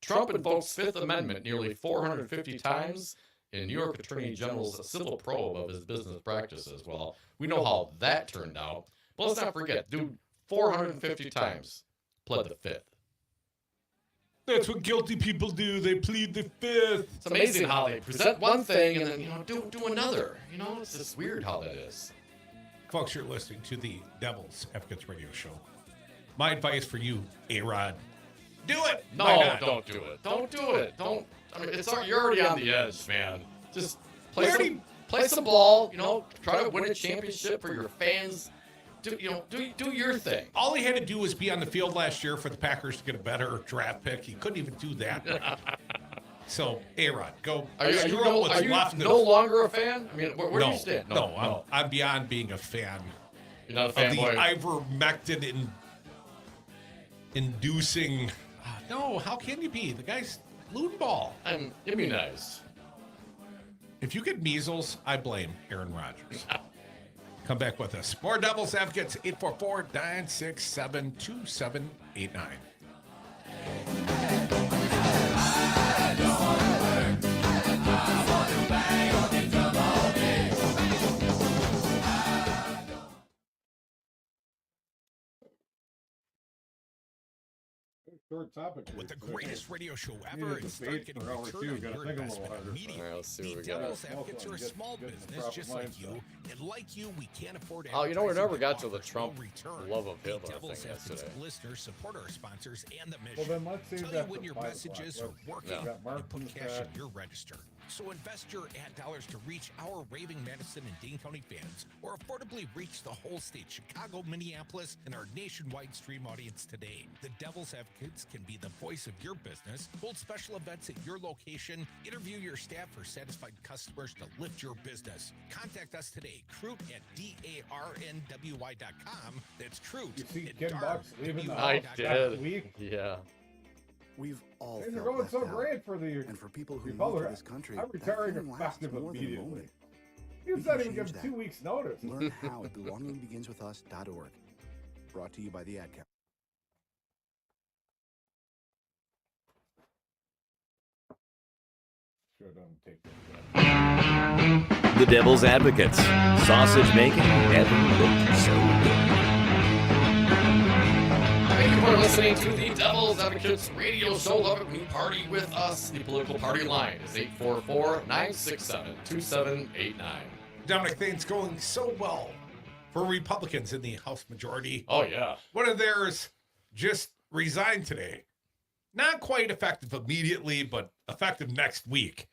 Trump invokes Fifth Amendment nearly 450 times in New York Attorney General's civil probe of his business practices. Well, we know how that turned out. But let's not forget, dude, 450 times pled the Fifth. That's what guilty people do. They plead the Fifth. It's amazing how they present one thing and then, do another. It's just weird how that is. Folks, you're listening to the Devil's Advocates Radio Show. My advice for you, A-Rod, do it. No, don't do it. Don't do it. Don't. You're already on the edge, man. Just play some ball. Try to win a championship for your fans. Do your thing. All he had to do was be on the field last year for the Packers to get a better draft pick. He couldn't even do that. So, A-Rod, go. Are you no longer a fan? I mean, where do you stand? No, I'm beyond being a fan. You're not a fanboy. Ivermectin inducing. No, how can you be? The guy's loon ball. I'm immunized. If you get measles, I blame Aaron Rodgers. Come back with us. More Devil's Advocates, 844-967-2789. Short topic. With the greatest radio show ever, and start getting a return on your investment immediately. The Devil's Advocates are a small business just like you, and like you, we can't afford. Oh, we never got to the Trump love of Hitler thing yesterday. Listeners support our sponsors and the mission. Well, then let's see Tell you when your messages are working and put cash in your register. So invest your ad dollars to reach our raving Madison and Dane County fans, or affordably reach the whole state, Chicago, Minneapolis, and our nationwide stream audience today. The Devil's Advocates can be the voice of your business, hold special events at your location, interview your staff for satisfied customers to lift your business. Contact us today, Crute at DARNWY.com. That's Crute. You see at Ken Bucks leaving the I house did. last week? Yeah. We've all Things are felt going left so out. great for the And for people who move Republic. to this country, I'm that retiring feeling lasts effective more than a immediately. moment. You We said can he would give change him 2 that. weeks' notice. Learn how at belongingbeginswithus.org. Brought to you by the Ad Council. Sure, don't take that. The Devil's Advocates. Sausage making never looked so good. Thank you for listening to the Devil's Advocates radio show. Love it when you party with us. The political party line is 844-967-2789. Dominic, things going so well for Republicans in the House majority. Oh, yeah. One of theirs just resigned today. Not quite effective immediately, but effective next week.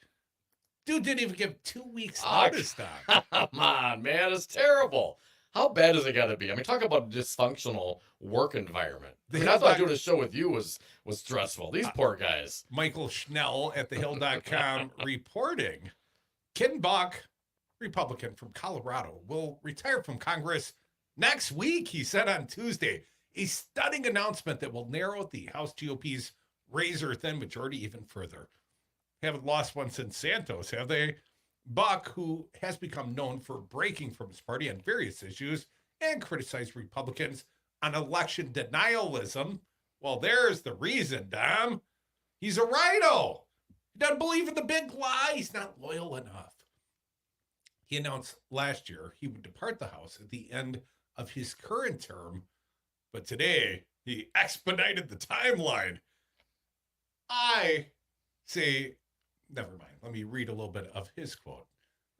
Dude didn't even give 2 weeks notice now. Come on, man. It's terrible. How bad is it got to be? I mean, talk about a dysfunctional work environment. I mean, I thought doing a show with you was stressful. These poor guys. Michael Schnell at thehill.com reporting Ken Buck, Republican from Colorado, will retire from Congress next week, he said on Tuesday. A stunning announcement that will narrow the House GOP's razor-thin majority even further. Haven't lost one since Santos, have they? Buck, who has become known for breaking from his party on various issues and criticized Republicans on election denialism. Well, there's the reason, Dom. He's a rhino. He doesn't believe in the big lie. He's not loyal enough. He announced last year he would depart the House at the end of his current term, but today he expedited the timeline. I say, never mind. Let me read a little bit of his quote,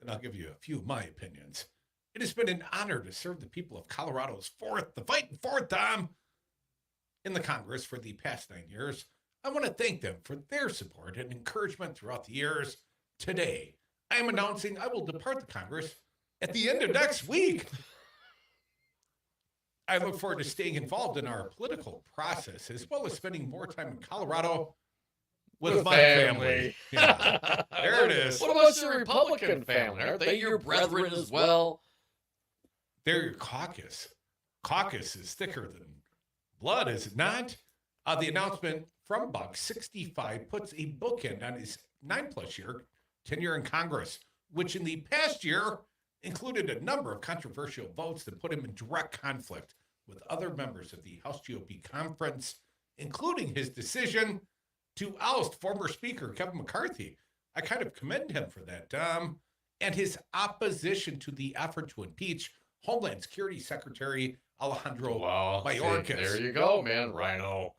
and I'll give you a few of my opinions. It has been an honor to serve the people of Colorado's fighting fourth Dom, in the Congress for the past 9 years. I want to thank them for their support and encouragement throughout the years. Today, I am announcing I will depart the Congress at the end of next week. I look forward to staying involved in our political process, as well as spending more time in Colorado with my family. Yeah. There it is. What about your Republican family? Aren't they your brethren as well? They're your caucus. Caucus is thicker than blood, is it not? The announcement from Buck, 65, puts a bookend on his 9+ year tenure in Congress, which in the past year included a number of controversial votes that put him in direct conflict with other members of the House GOP conference, including his decision to oust former Speaker Kevin McCarthy. I kind of commend him for that, Dom, and his opposition to the effort to impeach Homeland Security Secretary Alejandro Mayorkas. There you go, man, Rhino.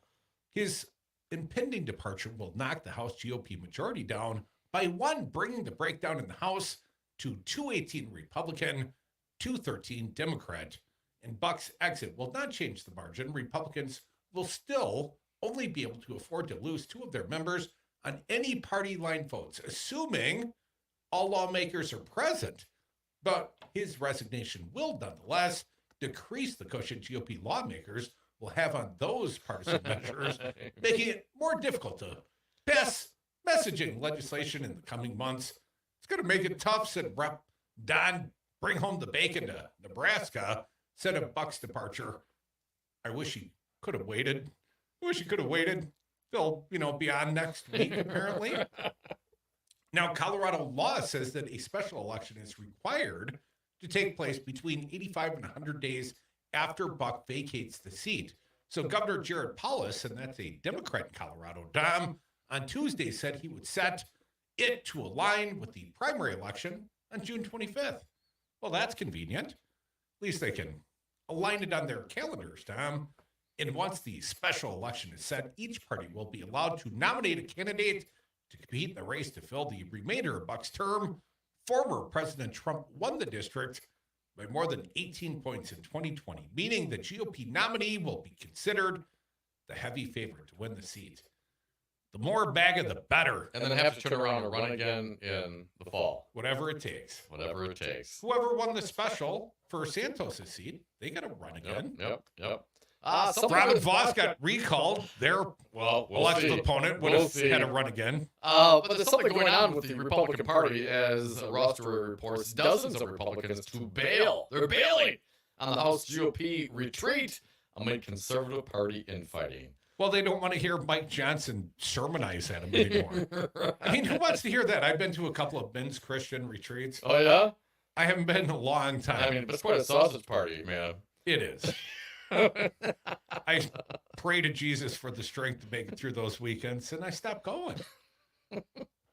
His impending departure will knock the House GOP majority down by one, bringing the breakdown in the House to 218 Republican, 213 Democrat. And Buck's exit will not change the margin. Republicans will still only be able to afford to lose 2 of their members on any party line votes, assuming all lawmakers are present. But his resignation will nonetheless decrease the cushion GOP lawmakers will have on those partisan measures, making it more difficult to pass messaging legislation in the coming months. It's going to make it tough, said Rep. Don Bring Home the Bacon to Nebraska, said of Buck's departure. I wish he could have waited. Till, beyond next week, apparently. Now, Colorado law says that a special election is required to take place between 85 and 100 days after Buck vacates the seat. So Governor Jared Polis, and that's a Democrat in Colorado, Dom, on Tuesday said he would set it to align with the primary election on June 25th. Well, that's convenient. At least they can align it on their calendars, Dom. And once the special election is set, each party will be allowed to nominate a candidate to compete in the race to fill the remainder of Buck's term. Former President Trump won the district by more than 18 points in 2020, meaning the GOP nominee will be considered the heavy favorite to win the seat. The more MAGA, the better. And then have to turn around and run again in the fall. Whatever it takes. Whoever won the special for Santos' seat, they got to run again. Yep. Robin Voss got recalled. Their elected opponent would have had to run again. But there's something going on with the Republican Party, as Roster reports dozens of Republicans to bail. They're bailing on the House GOP retreat amid conservative party infighting. Well, they don't want to hear Mike Johnson sermonize at him anymore. I mean, who wants to hear that? I've been to a couple of men's Christian retreats. Oh, yeah? I haven't been in a long time. I mean, it's quite a sausage party, man. It is. I pray to Jesus for the strength to make it through those weekends, and I stopped going.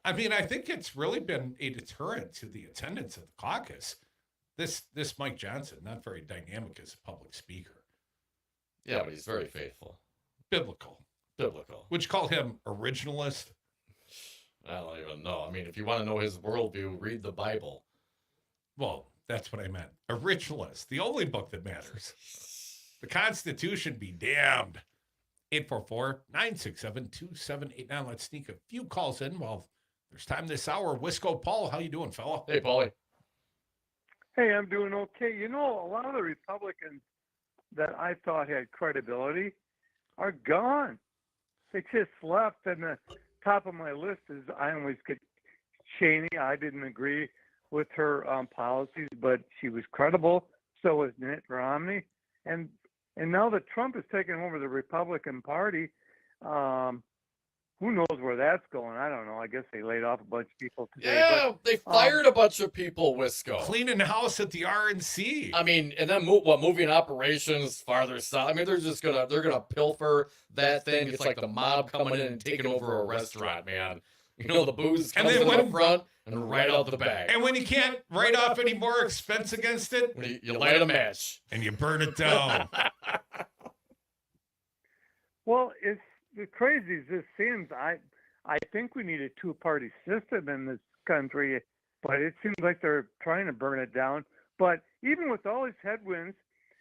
I mean, I think it's really been a deterrent to the attendance at the caucus. This Mike Johnson, not very dynamic as a public speaker. Yeah, but he's very faithful. Biblical. Would you call him originalist? I don't even know. I mean, if you want to know his worldview, read the Bible. Well, that's what I meant. Originalist, the only book that matters. The Constitution be damned. 844-967-2789. Let's sneak a few calls in while there's time this hour. Wisco Paul, how you doing, fella? Hey, Paulie. Hey, I'm doing okay. You know, a lot of the Republicans that I thought had credibility are gone. They just left, and the top of my list is I always get Cheney. I didn't agree with her policies, but she was credible. So was Mitt Romney, and now that Trump is taking over the Republican Party, who knows where that's going? I don't know. I guess they laid off a bunch of people today. Yeah, but, they fired a bunch of people, Wisco. Cleaning house at the RNC. I mean, and then moving operations farther south. I mean, they're gonna pilfer that thing. It's like the mob coming in and taking over a restaurant, man. You know, the booze comes in the front and right out the back. And when you can't write off any more expense against it, you light a match and you burn it down. Well, it's the crazy as this seems. I think we need a two-party system in this country, but it seems like they're trying to burn it down. But even with all these headwinds,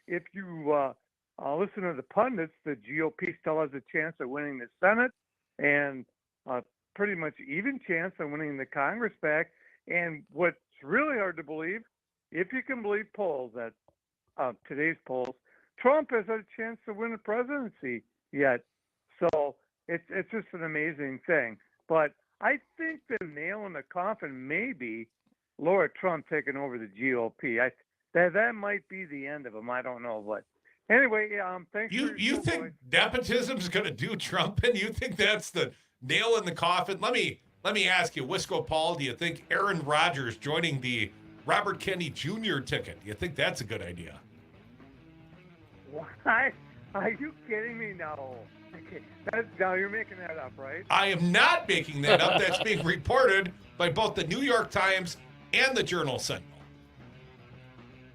if you listen to the pundits, the GOP still has a chance of winning the Senate and pretty much even chance of winning the Congress back. And what's really hard to believe, if you can believe polls, that today's polls, Trump has a chance to win the presidency yet. So it's just an amazing thing. But I think the nail in the coffin may be Laura Trump taking over the GOP. That might be the end of him. I don't know. But anyway, thanks. You think nepotism is going to do Trump, and you think that's the nail in the coffin? Let me ask you, Wisco Paul, do you think Aaron Rodgers joining the Robert Kennedy Jr. ticket, do you think that's a good idea? Why? Are you kidding me? No. Okay. Now you're making that up, right? I am not making that up. That's being reported by both the New York Times and the Journal Sentinel.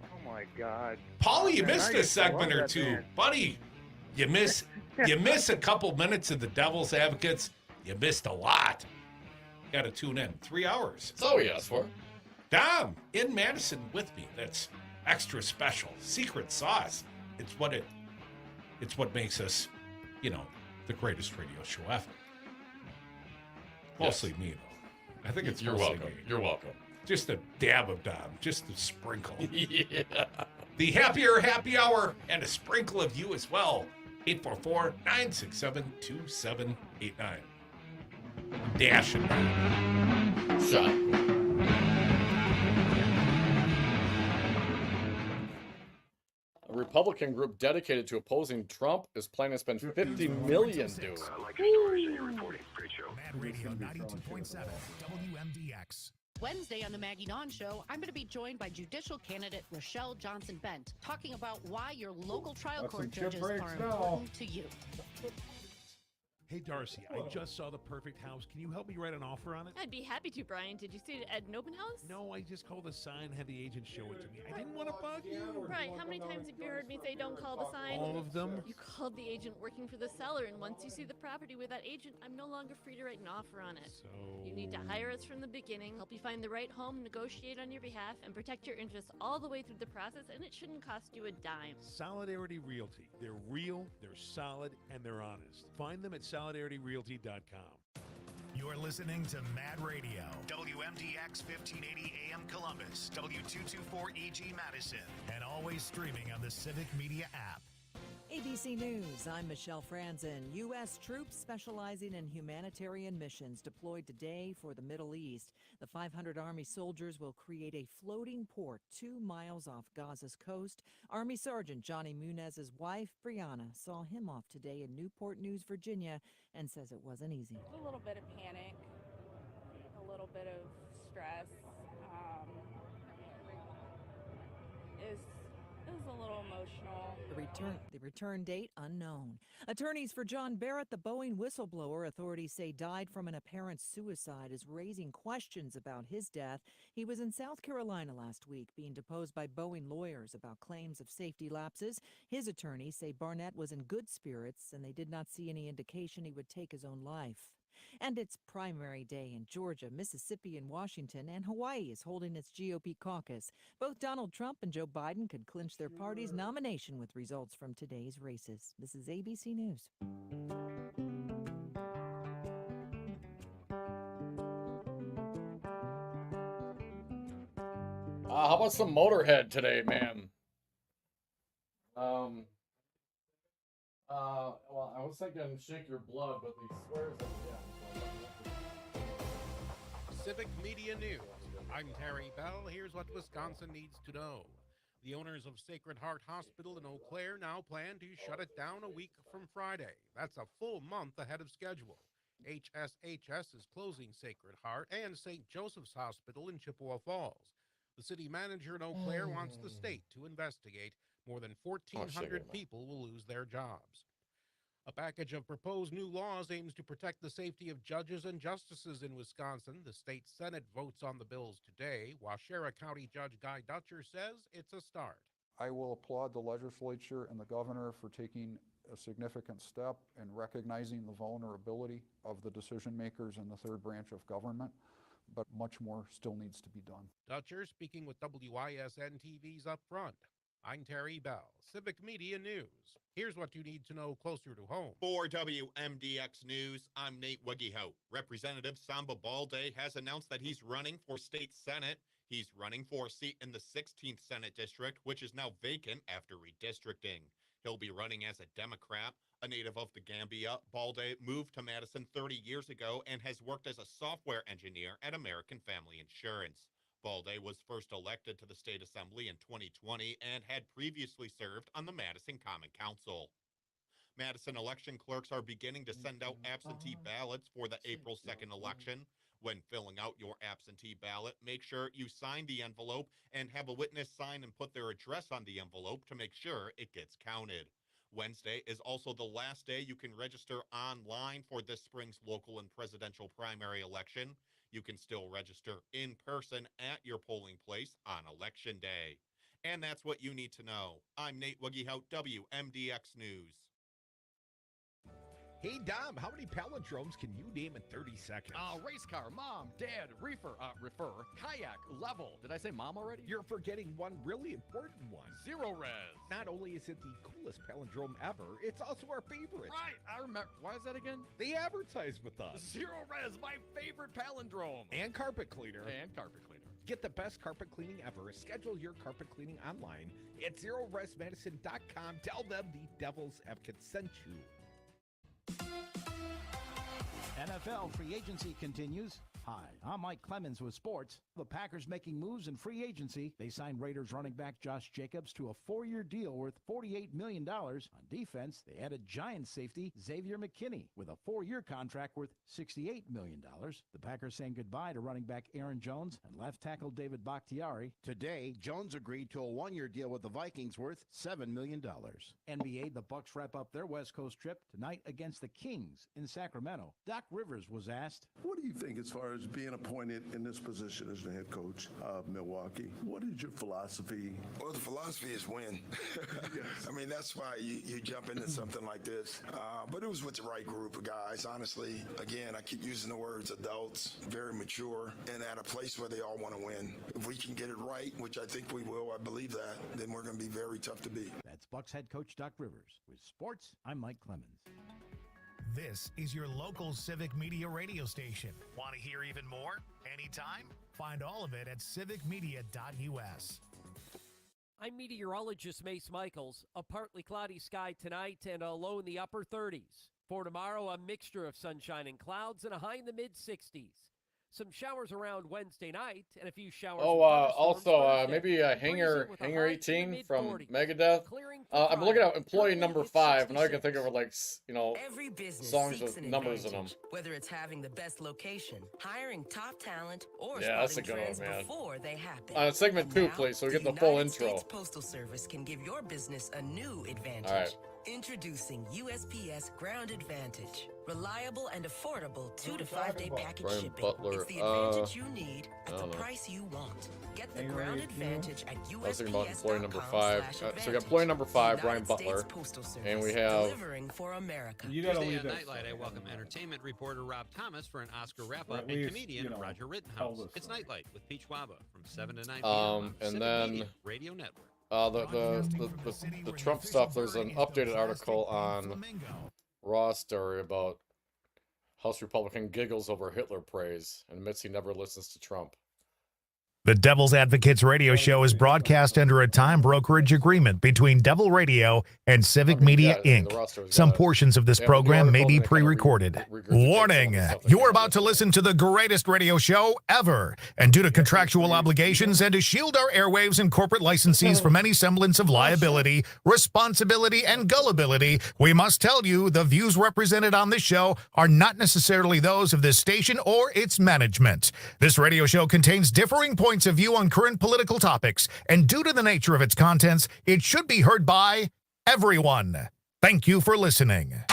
Oh my God. Paulie, you missed a segment or two. Man. Buddy, you miss a couple minutes of the Devil's Advocates. You missed a lot. Got to tune in. 3 hours. That's all we asked for. Dom in Madison with me. That's extra special. Secret sauce. It's what makes us, the greatest radio show ever. Mostly me, though. I think it's You're mostly welcome. me. You're welcome. Just a dab of Dom. Just a sprinkle. Yeah. The happier happy hour and a sprinkle of you as well. 844-967-2789. Dashing. Shot. A Republican group dedicated to opposing Trump is planning to spend $50 million, dude. Mad Radio 92.7 WMDX. Wednesday on the Maggie Dawn Show, I'm going to be joined by judicial candidate Rochelle Johnson-Bent, talking about why your local trial court judges are important to you. Hey, Darcy, I just saw the perfect house. Can you help me write an offer on it? I'd be happy to, Brian. Did you see it at an open house? No, I just called the sign, had the agent show it to me. I didn't want to bug you. Brian, how many times have you heard me say don't call the sign? All of them? You called the agent working for the seller, and once you see the property with that agent, I'm no longer free to write an offer on it. So... You need to hire us from the beginning, help you find the right home, negotiate on your behalf, and protect your interests all the way through the process, and it shouldn't cost you a dime. Solidarity Realty. They're real, they're solid, and they're honest. Find them at solidarityrealty.com. You're listening to Mad Radio, WMDX 1580 AM Columbus, W224EG Madison, and always streaming on the Civic Media app. ABC News, I'm Michelle Franzen. U.S. troops specializing in humanitarian missions deployed today for the Middle East. The 500 Army soldiers will create a floating port 2 miles off Gaza's coast. Army Sergeant Johnny Munez's wife, Brianna, saw him off today in Newport News, Virginia, and says it wasn't easy. A little bit of panic, a little bit of stress. It was a little emotional. The The return date unknown. Attorneys for John Barrett, the Boeing whistleblower authorities say died from an apparent suicide, is raising questions about his death. He was in South Carolina last week being deposed by Boeing lawyers about claims of safety lapses. His attorneys say Barnett was in good spirits and they did not see any indication he would take his own life. And it's primary day in Georgia, Mississippi, and Washington, and Hawaii is holding its GOP caucus. Both Donald Trump and Joe Biden could clinch their party's nomination with results from today's races. This is ABC News. How about some Motorhead today, man? Well, I was thinking Shake Your Blood, but he swears at the end. Civic Media News. I'm Terry Bell. Here's what Wisconsin needs to know. The owners of Sacred Heart Hospital in Eau Claire now plan to shut it down a week from Friday. That's a full month ahead of schedule. HSHS is closing Sacred Heart and St. Joseph's Hospital in Chippewa Falls. The city manager in Eau Claire wants the state to investigate. More than 1,400 people will lose their jobs. A package of proposed new laws aims to protect the safety of judges and justices in Wisconsin. The state Senate votes on the bills today. Waushara County Judge Guy Dutcher says it's a start. I will applaud the legislature and the governor for taking a significant step in recognizing the vulnerability of the decision makers in the third branch of government, but much more still needs to be done. Dutcher speaking with WISN TV's Up Front. I'm Terry Bell, Civic Media News. Here's what you need to know closer to home. For WMDX News, I'm Nate Wiggyhout. Representative Samba Balde has announced that he's running for state senate. He's running for a seat in the 16th Senate District, which is now vacant after redistricting. He'll be running as a Democrat. A native of the Gambia, Balde moved to Madison 30 years ago and has worked as a software engineer at American Family Insurance. Balde was first elected to the state assembly in 2020 and had previously served on the Madison Common Council. Madison election clerks are beginning to send out absentee ballots for the April 2nd election. When filling out your absentee ballot, make sure you sign the envelope and have a witness sign and put their address on the envelope to make sure it gets counted. Wednesday is also the last day you can register online for this spring's local and presidential primary election. You can still register in person at your polling place on Election Day. And that's what you need to know. I'm Nate Wiggyhout, WMDX News. Hey, Dom, how many palindromes can you name in 30 seconds? Race car, mom, dad, reefer, kayak, level. Did I say mom already? You're forgetting one really important one. Zero res. Not only is it the coolest palindrome ever, it's also our favorite. Right, I remember. Why is that again? They advertise with us. Zero res, my favorite palindrome. And carpet cleaner. And carpet cleaner. Get the best carpet cleaning ever. Schedule your carpet cleaning online at ZeroResMadison.com. Tell them the Devil's Advocate sent you. NFL free agency continues. Hi, I'm Mike Clemens with sports. The Packers making moves in free agency. They signed Raiders running back Josh Jacobs to a 4-year deal worth $48 million. On defense, they added Giants safety Xavier McKinney with a 4-year contract worth $68 million. The Packers saying goodbye to running back Aaron Jones and left tackle David Bakhtiari. Today, Jones agreed to a 1-year deal with the Vikings worth $7 million. NBA, the Bucks wrap up their West Coast trip tonight against the Kings in Sacramento. Doc Rivers was asked, "What do you think as far as being appointed in this position as the head coach of Milwaukee? What is your philosophy?" Well, the philosophy is win. I mean, that's why you jump into something like this. But it was with the right group of guys, honestly. Again, I keep using the words adults, very mature, and at a place where they all want to win. If we can get it right, which I think we will, I believe that, then we're going to be very tough to beat. That's Bucks head coach Doc Rivers. With sports, I'm Mike Clemens. This is your local Civic Media radio station. Want to hear even more? Anytime? Find all of it at civicmedia.us. I'm meteorologist Mace Michaels. A partly cloudy sky tonight and a low in the upper 30s. For tomorrow, a mixture of sunshine and clouds and a high in the mid-60s. Some showers around Wednesday night and a few showers. Oh, and also, Thursday. maybe Hanger Breezy with a high in the 18 from mid-40s. Megadeth. Clearing for I'm looking at Friday. employee number It's 5, and all I can 66. think of are, like, Every business songs seeks with an numbers in them. advantage, whether it's having the best location, hiring top talent, or Yeah, that's a spotting good one, trends man. before they happen. Segment 2, please, so we get the full United intro. States Postal Service can give your business a new advantage. All right. Introducing USPS Ground Advantage. Reliable and affordable 2 to 5 day package Brian shipping. Butler, It's the advantage you need I at the don't know. price you want. Get the Hanger Ground 18. Advantage at I was thinking about employee number USPS.com/advantage. 5. So we got employee number 5, Brian United States Butler, Postal and we Service, have delivering for America. You gotta leave that. Nightlight, I welcome entertainment reporter Rob Thomas for an Oscar wrap-up At and least, comedian Roger Rittenhouse. It's Nightlight with Peach Waba from 7 to 9 p.m. on and Civic then Media Radio Network. the Trump stuff. There's an updated article on Raw Story about House Republican giggles over Hitler praise and admits he never listens to Trump. The Devil's Advocates radio show is broadcast under a time brokerage agreement between Devil Radio and Civic Media Inc. Some portions of this program may be pre-recorded. Warning, you're about to listen to the greatest radio show ever. And due to contractual obligations and to shield our airwaves and corporate licensees from any semblance of liability, responsibility, and gullibility, we must tell you the views represented on this show are not necessarily those of this station or its management. This radio show contains differing points of view on current political topics, and due to the nature of its contents, it should be heard by everyone. Thank you for listening.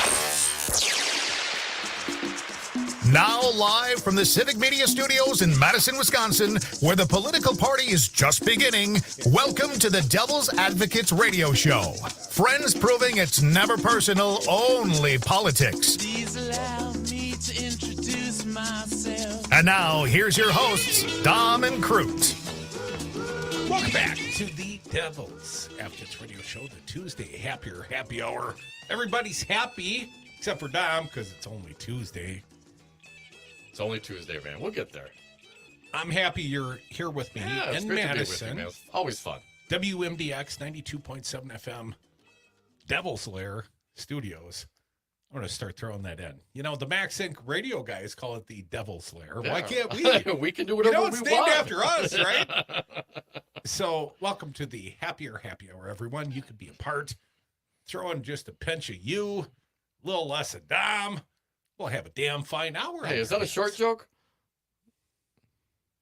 Now live from the Civic Media Studios in Madison, Wisconsin, where the political party is just beginning, welcome to the Devil's Advocates radio show. Friends proving it's never personal, only politics. Please allow me to introduce myself. And now, here's your hosts, Dom and Crute. Welcome back to the Devil's Advocates Radio Show, the Tuesday happy hour. Everybody's happy, except for Dom, because it's only Tuesday. It's only Tuesday, man. We'll get there. I'm happy you're here with me in Madison. It's always fun. WMDX 92.7 FM, Devil's Lair Studios. I'm going to start throwing that in. You know, the Max Inc. radio guys call it the Devil's Lair. Yeah. Why can't we? We can do whatever we want. It's named after us, right? So, welcome to the happy hour, everyone. You could be a part. Throw in just a pinch of you, a little less of Dom. We'll have a damn fine hour. Hey, is that a short joke?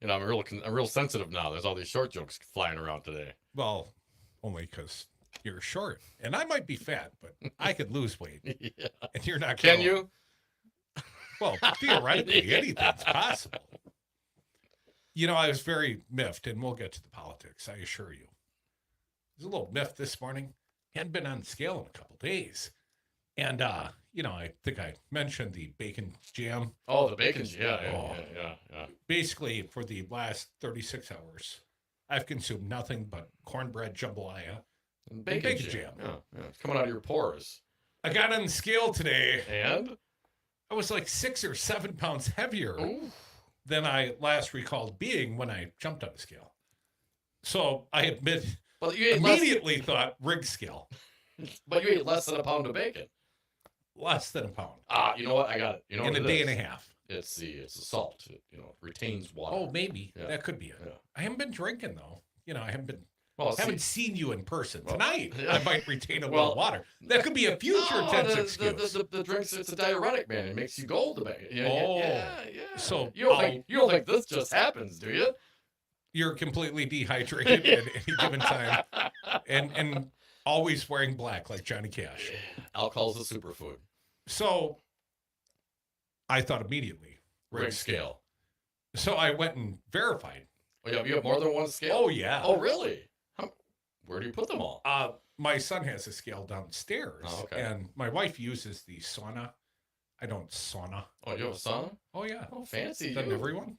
You know, I'm real sensitive now. There's all these short jokes flying around today. Well, only because you're short, and I might be fat, but I could lose weight. Yeah. And you're not. Can you? Well, theoretically, anything's possible. You know, I was very miffed, and we'll get to the politics, I assure you. There's a little miffed this morning. Hadn't been on the scale in a couple days. And, you know, I think I mentioned the bacon jam. Oh, the bacon jam. Yeah. Basically, for the last 36 hours, I've consumed nothing but cornbread jambalaya and bacon jam. Yeah. It's coming out of your pores. I got on the scale today. And? I was like 6 or 7 pounds heavier than I last recalled being when I jumped on the scale. So I admit, you immediately thought rig scale. But you ate less than a pound of bacon. Less than a pound. You know what? I got it. You know in what a day and a half. It's the salt. It, retains water. Oh, maybe. Yeah. That could be it. Yeah. I haven't been drinking, though. You know, I haven't been... Well, haven't seen you in person. Well, Tonight, yeah. I might retain a little water. That could be a future tense excuse. The drinks, it's a diuretic, man. It makes you go old. Yeah. So you don't think this just happens, do you? You're completely dehydrated at any given time. And always wearing black like Johnny Cash. Alcohol's a superfood. So I thought immediately, rig scale. So I went and verified. Oh, yeah, you have more than one scale? Oh, yeah. Oh, really? Where do you put them all? My son has a scale downstairs. Oh, okay. And my wife uses the sauna. I don't sauna. Oh, you have a sauna? Oh, yeah. Oh, fancy. Doesn't everyone?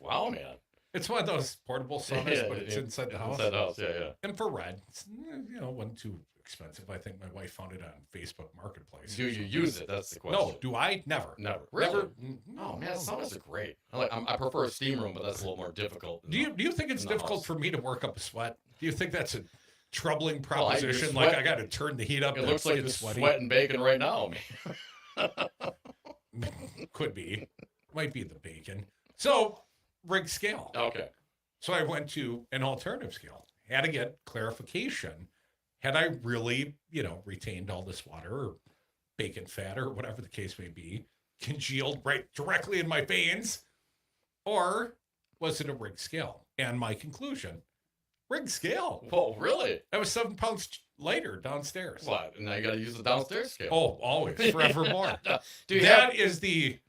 Wow, man. It's one of those portable saunas, but it's inside the house. Inside the house, yeah. Infrared. It's, wasn't too expensive. I think my wife found it on Facebook Marketplace. Do you use it? That's the question. No, do I? Never. Really? Never. Oh, man, saunas are great. I prefer a steam room, but that's a little more difficult. Do you think it's difficult for me to work up a sweat? Do you think that's a troubling proposition? Like I got to turn the heat up. It looks like you're sweating bacon right now. Could be. Might be the bacon. So, rigged scale. Okay. So I went to an alternative scale. Had to get clarification. Had I really, retained all this water or bacon fat or whatever the case may be, congealed right directly in my veins? Or was it a rigged scale? And my conclusion, rigged scale. Whoa, really? That was 7 pounds later downstairs. What? And now you got to use the downstairs scale. Oh, always, forevermore. That is the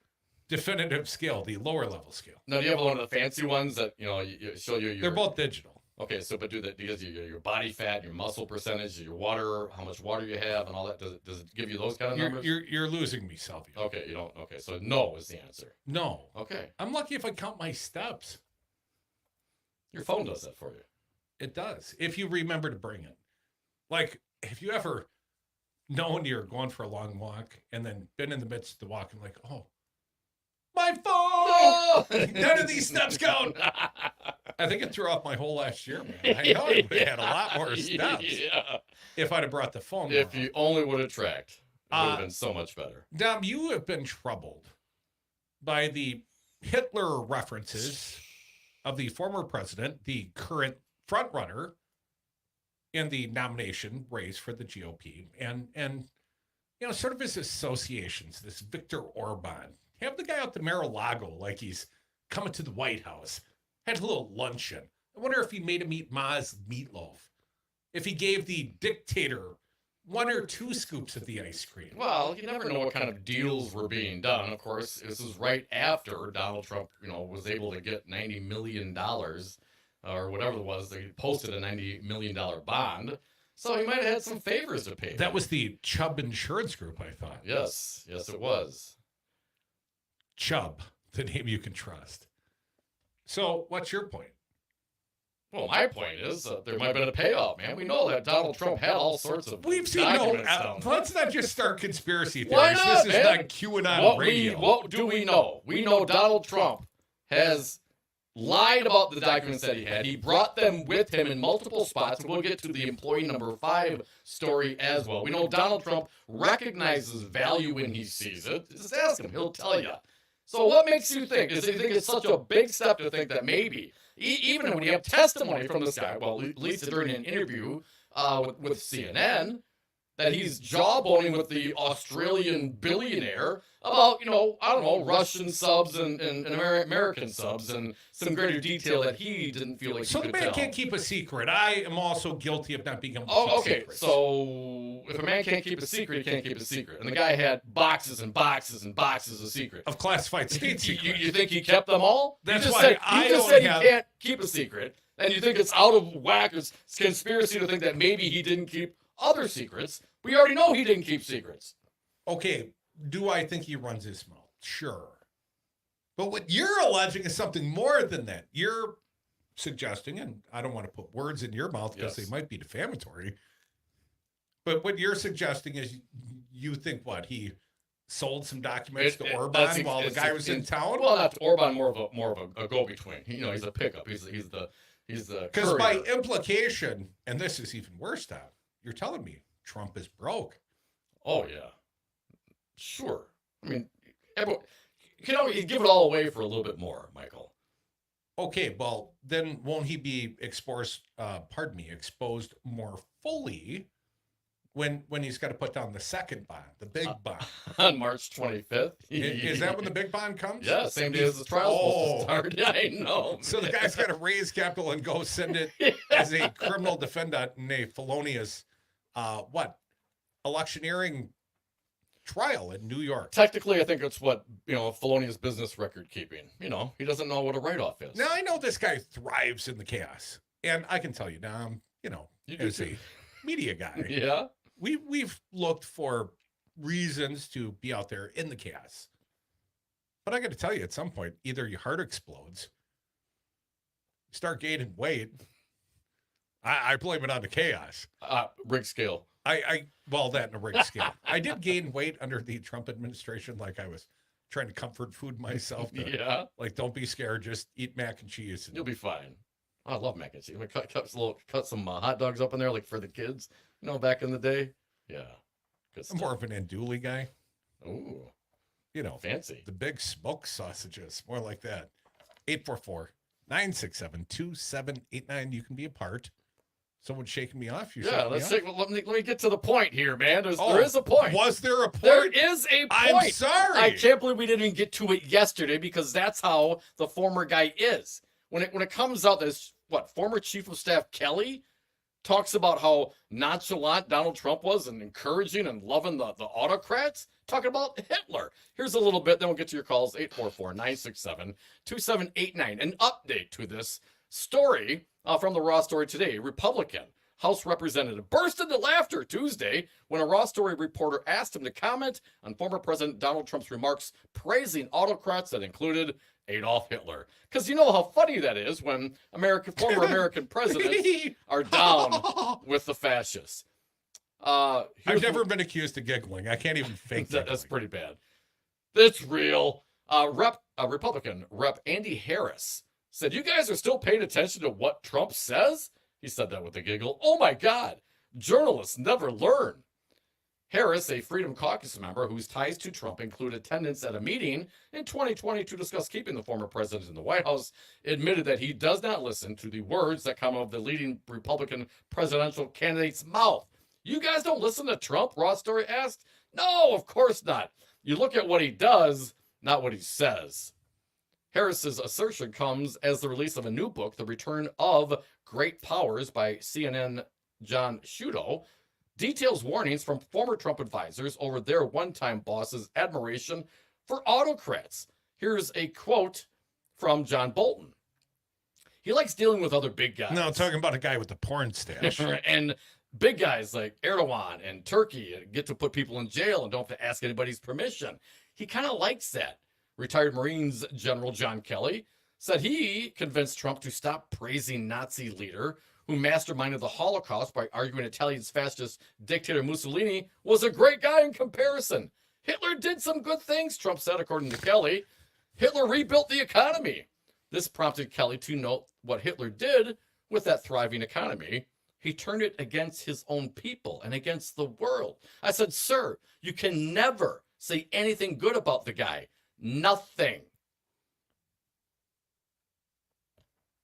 definitive scale, the lower level scale. No, do you have one of the fancy ones that you show you? They're both digital. Okay, so but do that because your body fat, your muscle percentage, your water, how much water you have, and all that. Does it give you those kind of numbers? You're losing me, Salvio. Okay, you don't. Okay, so no is the answer. No. Okay. I'm lucky if I count my steps. Your phone does that for you. It does, if you remember to bring it. Like, have you ever known you're going for a long walk and then been in the midst of the walk and like, oh, my phone! None of these steps count. I think it threw off my whole last year, man. I know I had a lot more steps if I'd have brought the phone. If you only would have tracked, it would have been so much better. Dom, you have been troubled by the Hitler references of the former president, the current frontrunner in the nomination race for the GOP, and sort of his associations, this Viktor Orban. Have the guy out to Mar-a-Lago like he's coming to the White House. Had a little luncheon. I wonder if he made him eat Ma's meatloaf. If he gave the dictator 1 or 2 scoops of the ice cream. Well, you never know what kind of deals were being done. Of course, this is right after Donald Trump, was able to get $90 million or whatever it was. They posted a $90 million bond. So he might have had some favors to pay. That was the Chubb Insurance Group, I thought. Yes, it was. Chubb, the name you can trust. So, what's your point? Well, my point is there might have been a payoff, man. We know that Donald Trump had all sorts of We've seen let's not just start conspiracy theories. Why not, this is man? not QAnon radio. What do we know? We know Donald Trump has lied about the documents that he had. He brought them with him in multiple spots. And we'll get to the employee number 5 story as well. We know Donald Trump recognizes value when he sees it. Just ask him. He'll tell you. So what makes you think? Does he think it's such a big step to think that maybe, even when you have testimony from this guy, well, at least during an interview with CNN, that he's jawboning with the Australian billionaire about, I don't know, Russian subs and American subs and some greater detail that he didn't feel like he could tell. So the man can't keep a secret. I am also guilty of not being able to keep secrets. So if a man can't keep a secret, he can't keep a secret. And the guy had boxes and boxes and boxes of secrets. Of classified state secrets. You think he kept them all? That's you just why said, I you just don't said have... he can't keep a secret, and you think it's out of whack. It's conspiracy to think that maybe he didn't keep other secrets. We already know he didn't keep secrets. Okay, do I think he runs his mouth? Sure. But what you're alleging is something more than that. You're suggesting, and I don't want to put words in your mouth because they might be defamatory, but what you're suggesting is you think what? He sold some documents to Orban while the guy was in town? Well, not to Orban, more of a go-between. He's a pickup. He's the because by implication, and this is even worse, Tom, you're telling me Trump is broke. Oh, yeah. Sure. I mean, you can always give it all away for a little bit more, Michael. Okay, well, then won't he be exposed more fully when he's got to put down the second bond, the big bond? On March 25th. Is that when the big bond comes? Yeah, same day as the trial's supposed to start. Yeah, I know. So the guy's got to raise capital and go send it as a criminal defendant in a felonious, electioneering trial in New York. Technically, I think it's what, felonious business record keeping. He doesn't know what a write-off is. Now, I know this guy thrives in the chaos. And I can tell you now, as a media guy. Yeah. We've looked for reasons to be out there in the chaos. But I got to tell you, at some point, either your heart explodes, you start gaining weight. I blame it on the chaos. Rig scale. That in a rig scale. I did gain weight under the Trump administration, like I was trying to comfort food myself. Like, don't be scared, just eat mac and cheese. You'll be fine. I love mac and cheese. We cut some hot dogs up in there, like for the kids, back in the day. Yeah. Good stuff. I'm more of an andouille guy. Ooh. You know, fancy. The big smoked sausages, more like that. 844-967-2789. You can be a part. Someone's shaking me off. Let me get to the point here, man. There is a point. Was there a point? There is a point. I'm sorry. I can't believe we didn't even get to it yesterday because that's how the former guy is. When it comes out, this former Chief of Staff Kelly talks about how nonchalant Donald Trump was and encouraging and loving the autocrats, talking about Hitler. Here's a little bit, then we'll get to your calls, 844-967-2789. An update to this story from the Raw Story today. Republican House Representative burst into laughter Tuesday when a Raw Story reporter asked him to comment on former President Donald Trump's remarks praising autocrats that included Adolf Hitler. Because you know how funny that is when former American presidents are down with the fascists. I've never been accused of giggling. I can't even fake that. That's pretty bad. It's real. Republican Rep. Andy Harris said, "You guys are still paying attention to what Trump says?" He said that with a giggle. Oh my God. Journalists never learn. Harris, a Freedom Caucus member whose ties to Trump include attendance at a meeting in 2020 to discuss keeping the former president in the White House, admitted that he does not listen to the words that come out of the leading Republican presidential candidate's mouth. You guys don't listen to Trump? Raw Story asked. No, of course not. You look at what he does, not what he says. Harris's assertion comes as the release of a new book, The Return of Great Powers by CNN John Shudo, details warnings from former Trump advisors over their one-time boss's admiration for autocrats. Here's a quote from John Bolton. He likes dealing with other big guys. No, talking about a guy with the porn stash. And big guys like Erdogan and Turkey get to put people in jail and don't have to ask anybody's permission. He kind of likes that. Retired Marines General John Kelly said he convinced Trump to stop praising Nazi leader who masterminded the Holocaust by arguing Italian's fascist dictator Mussolini was a great guy in comparison. Hitler did some good things, Trump said, according to Kelly. Hitler rebuilt the economy. This prompted Kelly to note what Hitler did with that thriving economy. He turned it against his own people and against the world. I said, sir, you can never say anything good about the guy. Nothing.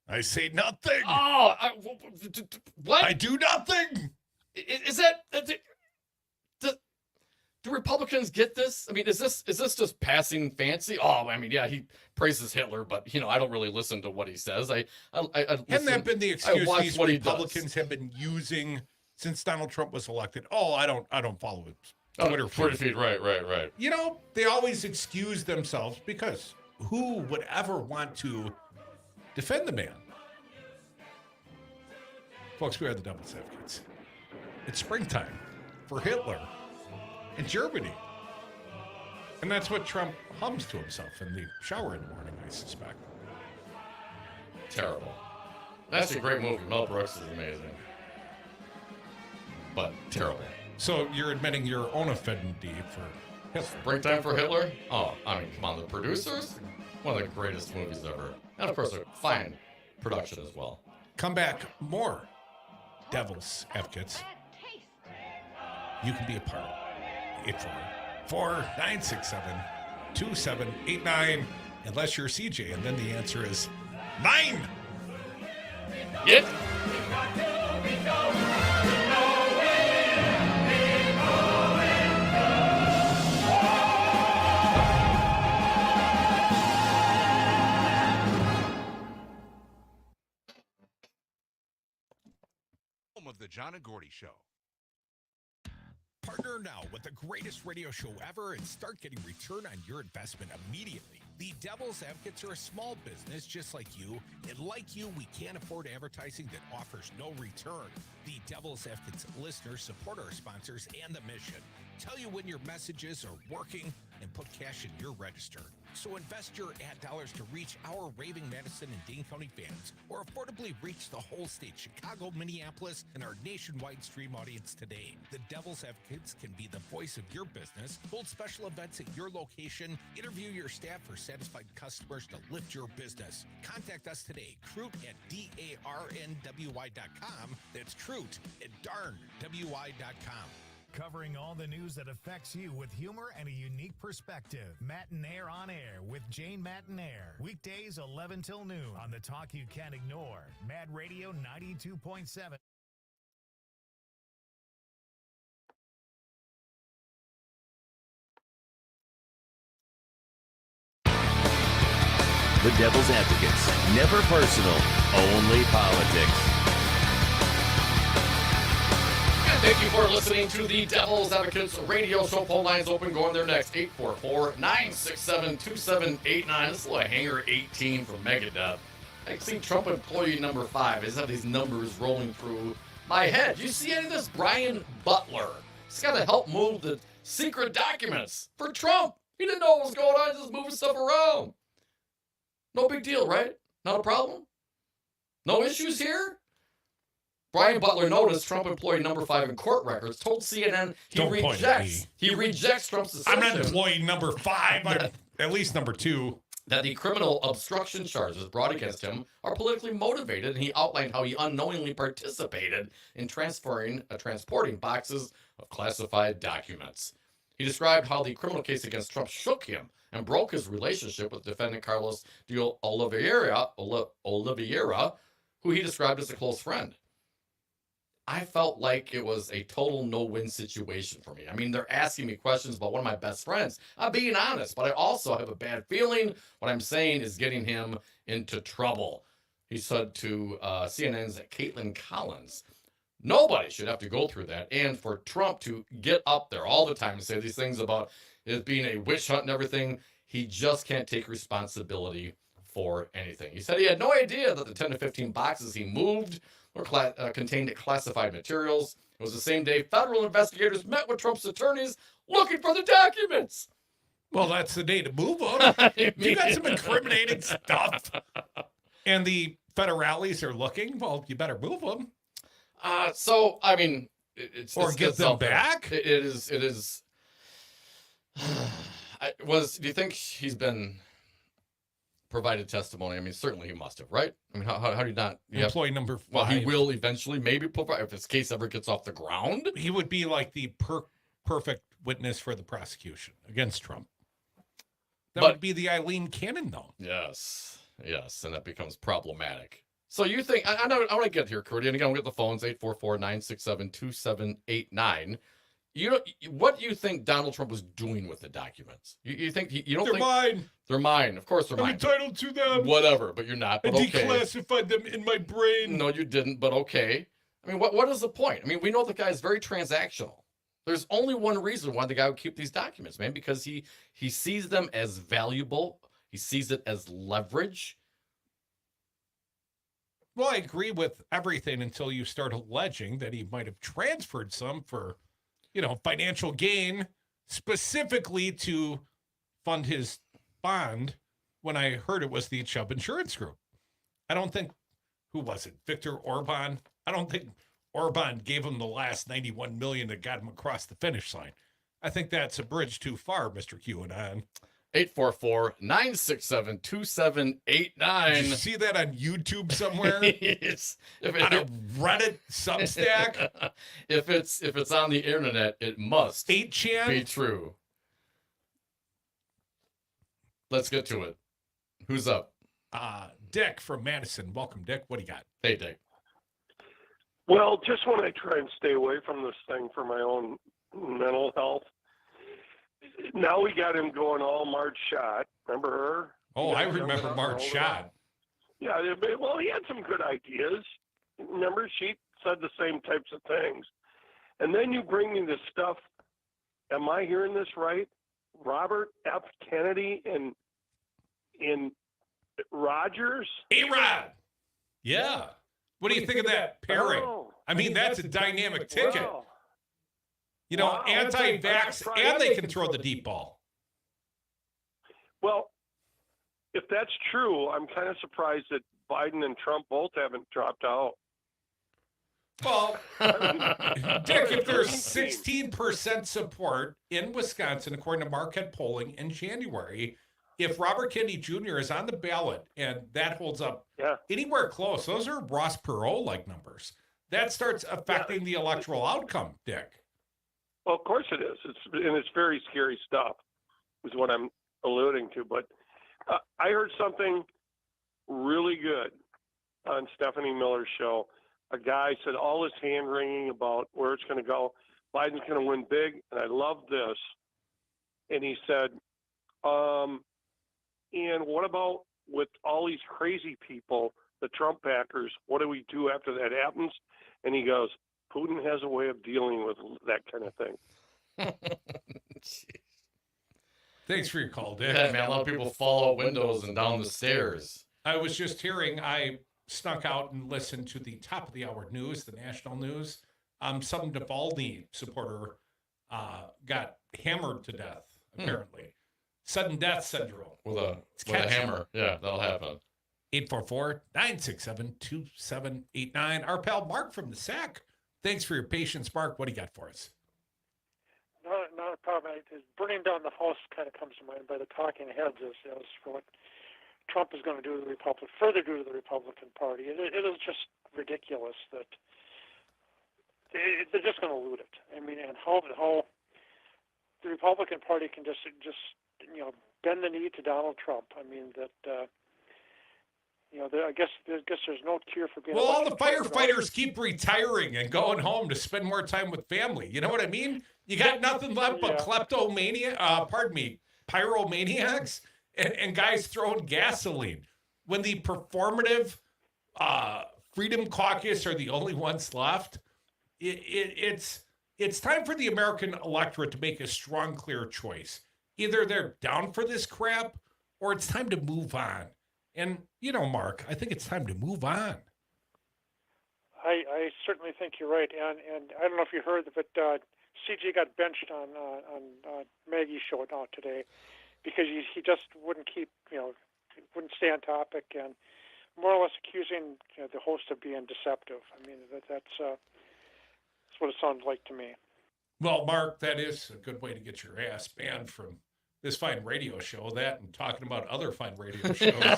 I say nothing. Oh, what? I do nothing. Is that? Do Republicans get this? I mean, is this just passing fancy? Oh, I mean, yeah, he praises Hitler, but I don't really listen to what he says. I Hasn't that been the excuse these Republicans have been using since Donald Trump was elected? Oh, I don't follow his Twitter feed. Right. They always excuse themselves because who would ever want to defend the man? Folks, we are the Devil's Advocates. It's springtime for Hitler in Germany. And that's what Trump hums to himself in the shower in the morning, I suspect. Terrible. That's a great movie. Mel Brooks is amazing. But terrible. So you're admitting your own affinity for Hitler. Springtime for Hitler? Oh, I mean, come on, the producers? One of the greatest movies ever. And of course, a fine production as well. Come back, more Devil's Advocates. You can be a part. 844-967-2789. Unless you're CJ, and then the answer is 9. Yep. Of the John and Gordy Show. Partner now with the greatest radio show ever and start getting return on your investment immediately. The Devil's Advocates are a small business just like you, and like you, we can't afford advertising that offers no return. The Devil's Advocates listeners support our sponsors and the mission. Tell you when your messages are working and put cash in your register. So invest your ad dollars to reach our raving Madison and Dane County fans, or affordably reach the whole state, Chicago, Minneapolis, and our nationwide stream audience today. The Devil's Advocates can be the voice of your business, hold special events at your location, interview your staff for satisfied customers to lift your business. Contact us today, Crute at DARNWI.com. That's Crute at DARNWI.com. Covering all the news that affects you with humor and a unique perspective. Matinaire on Air with Jane Matinaire. Weekdays 11 till noon on the talk you can't ignore. Mad Radio 92.7. The Devil's Advocates. Never personal, only politics. And thank you for listening to the Devil's Advocates radio show. Phone lines open. Going there next. 844-967-2789. This is a hanger 18 from Megadeth. I see Trump employee number 5. I just have these numbers rolling through my head. You see any of this? Brian Butler. He's got to help move the secret documents for Trump. He didn't know what was going on. Just moving stuff around. No big deal, right? Not a problem? No issues here? Brian Butler noticed Trump employee number 5 in court records, told CNN he rejects Trump's assertion. I'm not employee number 5. I'm at least number 2. That the criminal obstruction charges brought against him are politically motivated, and he outlined how he unknowingly participated in transporting boxes of classified documents. He described how the criminal case against Trump shook him and broke his relationship with defendant Carlos de Oliveira, who he described as a close friend. I felt like it was a total no-win situation for me. I mean, they're asking me questions about one of my best friends. I'm being honest, but I also have a bad feeling what I'm saying is getting him into trouble. He said to CNN's Caitlin Collins, nobody should have to go through that. And for Trump to get up there all the time and say these things about it being a witch hunt and everything, he just can't take responsibility for anything. He said he had no idea that the 10 to 15 boxes he moved or contained classified materials. It was the same day federal investigators met with Trump's attorneys looking for the documents. Well, that's the day to move them. You got some incriminating stuff. And the federales are looking. Well, you better move them. So, I mean, or get them back. It is. Do you think he's been provided testimony? I mean, certainly he must have, right? I mean, how do you not? Employee number 5. Well, he will eventually maybe provide, if this case ever gets off the ground. He would be like the perfect witness for the prosecution against Trump. That would be the Eileen Cannon, though. Yes, and that becomes problematic. So you think, I want to get here, Crute, and again, we'll get the phones, 844-967-2789. What do you think Donald Trump was doing with the documents? You think you don't they're think mine? They're mine. Of course they're mine. I'm entitled to them. Whatever, but you're not. But I declassified them in my brain. No, you didn't. But okay. I mean, what is the point? I mean, we know the guy is very transactional. There's only one reason why the guy would keep these documents, man, because he sees them as valuable. He sees it as leverage. Well, I agree with everything until you start alleging that he might have transferred some for, financial gain, specifically to fund his bond, when I heard it was the Chubb Insurance Group. I don't think, who was it? Viktor Orban? I don't think Orban gave him the last $91 million that got him across the finish line. I think that's a bridge too far, Mr. QAnon. 844-967-2789. Did you see that on YouTube somewhere? On a Reddit Substack? If it's on the internet, it must 8chan be true. Let's get to it. Who's up? Dick from Madison. Welcome, Dick. What do you got? Hey, Dick. Well, just when I try and stay away from this thing for my own mental health, now we got him going all Marge Schott. Remember her? Oh, I remember Marge Schott. Yeah, well, he had some good ideas. Remember, she said the same types of things. And then you bring me this stuff. Am I hearing this right? Robert F. Kennedy and Rogers? A-Rod. Yeah. What do you think of that pairing? I mean, that's a dynamic ticket. Wow. Anti-vax, and they can throw the deep ball. Well, if that's true, I'm kind of surprised that Biden and Trump both haven't dropped out. Well, Dick, if there's 16% support in Wisconsin, according to Marquette polling in January, if Robert Kennedy Jr. is on the ballot and that holds up anywhere close, those are Ross Perot-like numbers. That starts affecting the electoral outcome, Dick. Well, of course it is. It's very scary stuff, is what I'm alluding to. But I heard something really good on Stephanie Miller's show. A guy said all this hand-wringing about where it's going to go. Biden's going to win big, and I love this. And he said, and what about with all these crazy people, the Trump backers, what do we do after that happens? And he goes, Putin has a way of dealing with that kind of thing. Thanks for your call, Dick. Yeah, man, a lot of people fall out windows and down the stairs. I was just hearing, I snuck out and listened to the top of the hour news, the national news. Some Navalny supporter got hammered to death, apparently. Sudden death syndrome. With a hammer. Yeah, that'll happen. 844-967-2789. Our pal Mark from the SAC. Thanks for your patience, Mark. What do you got for us? Not a problem. Burning down the house kind of comes to mind by the talking heads as for what Trump is going to do to the further do to the Republican Party. It is just ridiculous that they're just going to loot it. I mean, and how the Republican Party can just bend the knee to Donald Trump. I mean that. I guess there's no cure for being. Well, all the firefighters keep retiring and going home to spend more time with family. You know what I mean? You got nothing left but pyromaniacs and guys throwing gasoline. When the performative Freedom Caucus are the only ones left, it's time for the American electorate to make a strong, clear choice. Either they're down for this crap or it's time to move on. And, Mark, I think it's time to move on. I certainly think you're right. And I don't know if you heard, but CG got benched on Maggie's show now today because he just wouldn't wouldn't stay on topic and more or less accusing the host of being deceptive. I mean, that's what it sounds like to me. Well, Mark, that is a good way to get your ass banned from this fine radio show, that and talking about other fine radio shows.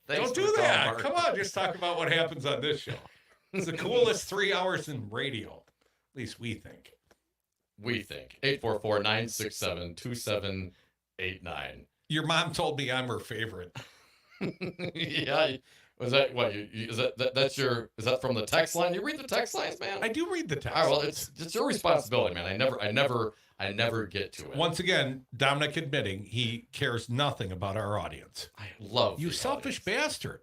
Don't do that. Mark. Come on, just talk about what happens on this show. It's the coolest 3 hours in radio. At least we think. 844-967-2789. Your mom told me I'm her favorite. Yeah. Was that what? Is that from the text line? You read the text lines, man? I do read the text. All right, well, it's your responsibility, man. I never get to it. Once again, Dominic admitting he cares nothing about our audience. I love you, selfish bastard.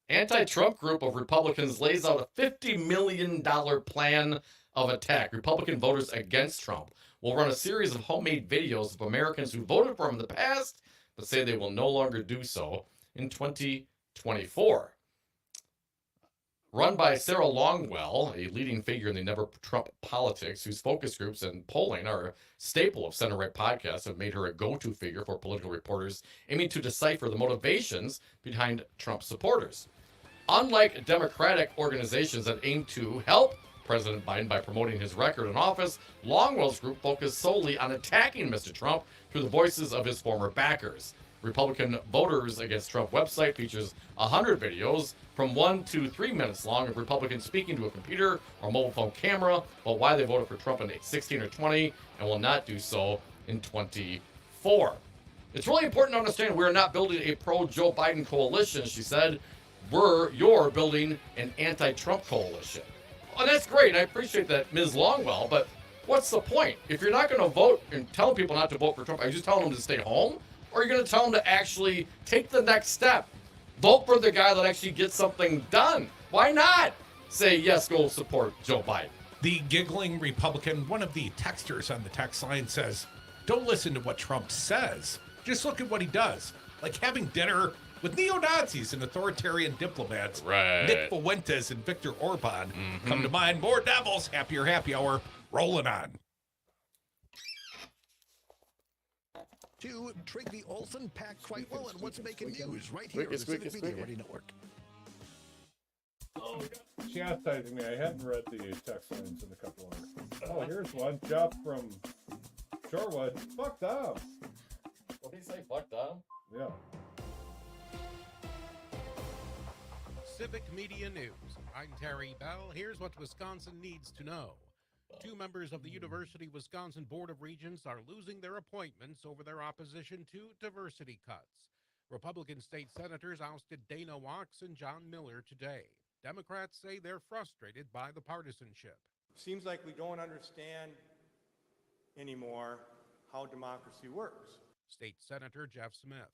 Anti-Trump group of Republicans lays out a $50 million plan of attack. Republican voters against Trump will run a series of homemade videos of Americans who voted for him in the past, but say they will no longer do so in 2024. Run by Sarah Longwell, a leading figure in the Never Trump politics, whose focus groups and polling are a staple of center-right podcasts, have made her a go-to figure for political reporters aiming to decipher the motivations behind Trump supporters. Unlike Democratic organizations that aim to help President Biden by promoting his record in office, Longwell's group focused solely on attacking Mr. Trump through the voices of his former backers. Republican Voters Against Trump website features 100 videos from 1 to 3 minutes long of Republicans speaking to a computer or mobile phone camera about why they voted for Trump in 16 or 20 and will not do so in 24. It's really important to understand we're not building a pro-Joe Biden coalition, she said. You're building an anti-Trump coalition. Oh, that's great. I appreciate that, Ms. Longwell, but what's the point? If you're not going to vote and tell people not to vote for Trump, are you just telling them to stay home? Or are you going to tell them to actually take the next step? Vote for the guy that actually gets something done. Why not say, yes, go support Joe Biden? The giggling Republican, one of the texters on the text line says, don't listen to what Trump says. Just look at what he does. Like having dinner with neo-Nazis and authoritarian diplomats. Right. Nick Fuentes and Viktor Orban come to mind. More devils. Happier happy hour. Rolling on. To Trig the Olsen packed quite well and what's making news right here on the Civic Media Radio Network. Chastising me. I hadn't read the text lines in a couple of. Oh, here's one. Jeff from Shorewood. Fuck Dom. What did he say? Fuck Dom? Yeah. Civic Media News. I'm Terry Bell. Here's what Wisconsin needs to know. Two members of the University of Wisconsin Board of Regents are losing their appointments over their opposition to diversity cuts. Republican state senators ousted Dana Wachs and John Miller today. Democrats say they're frustrated by the partisanship. Seems like we don't understand anymore how democracy works. State Senator Jeff Smith.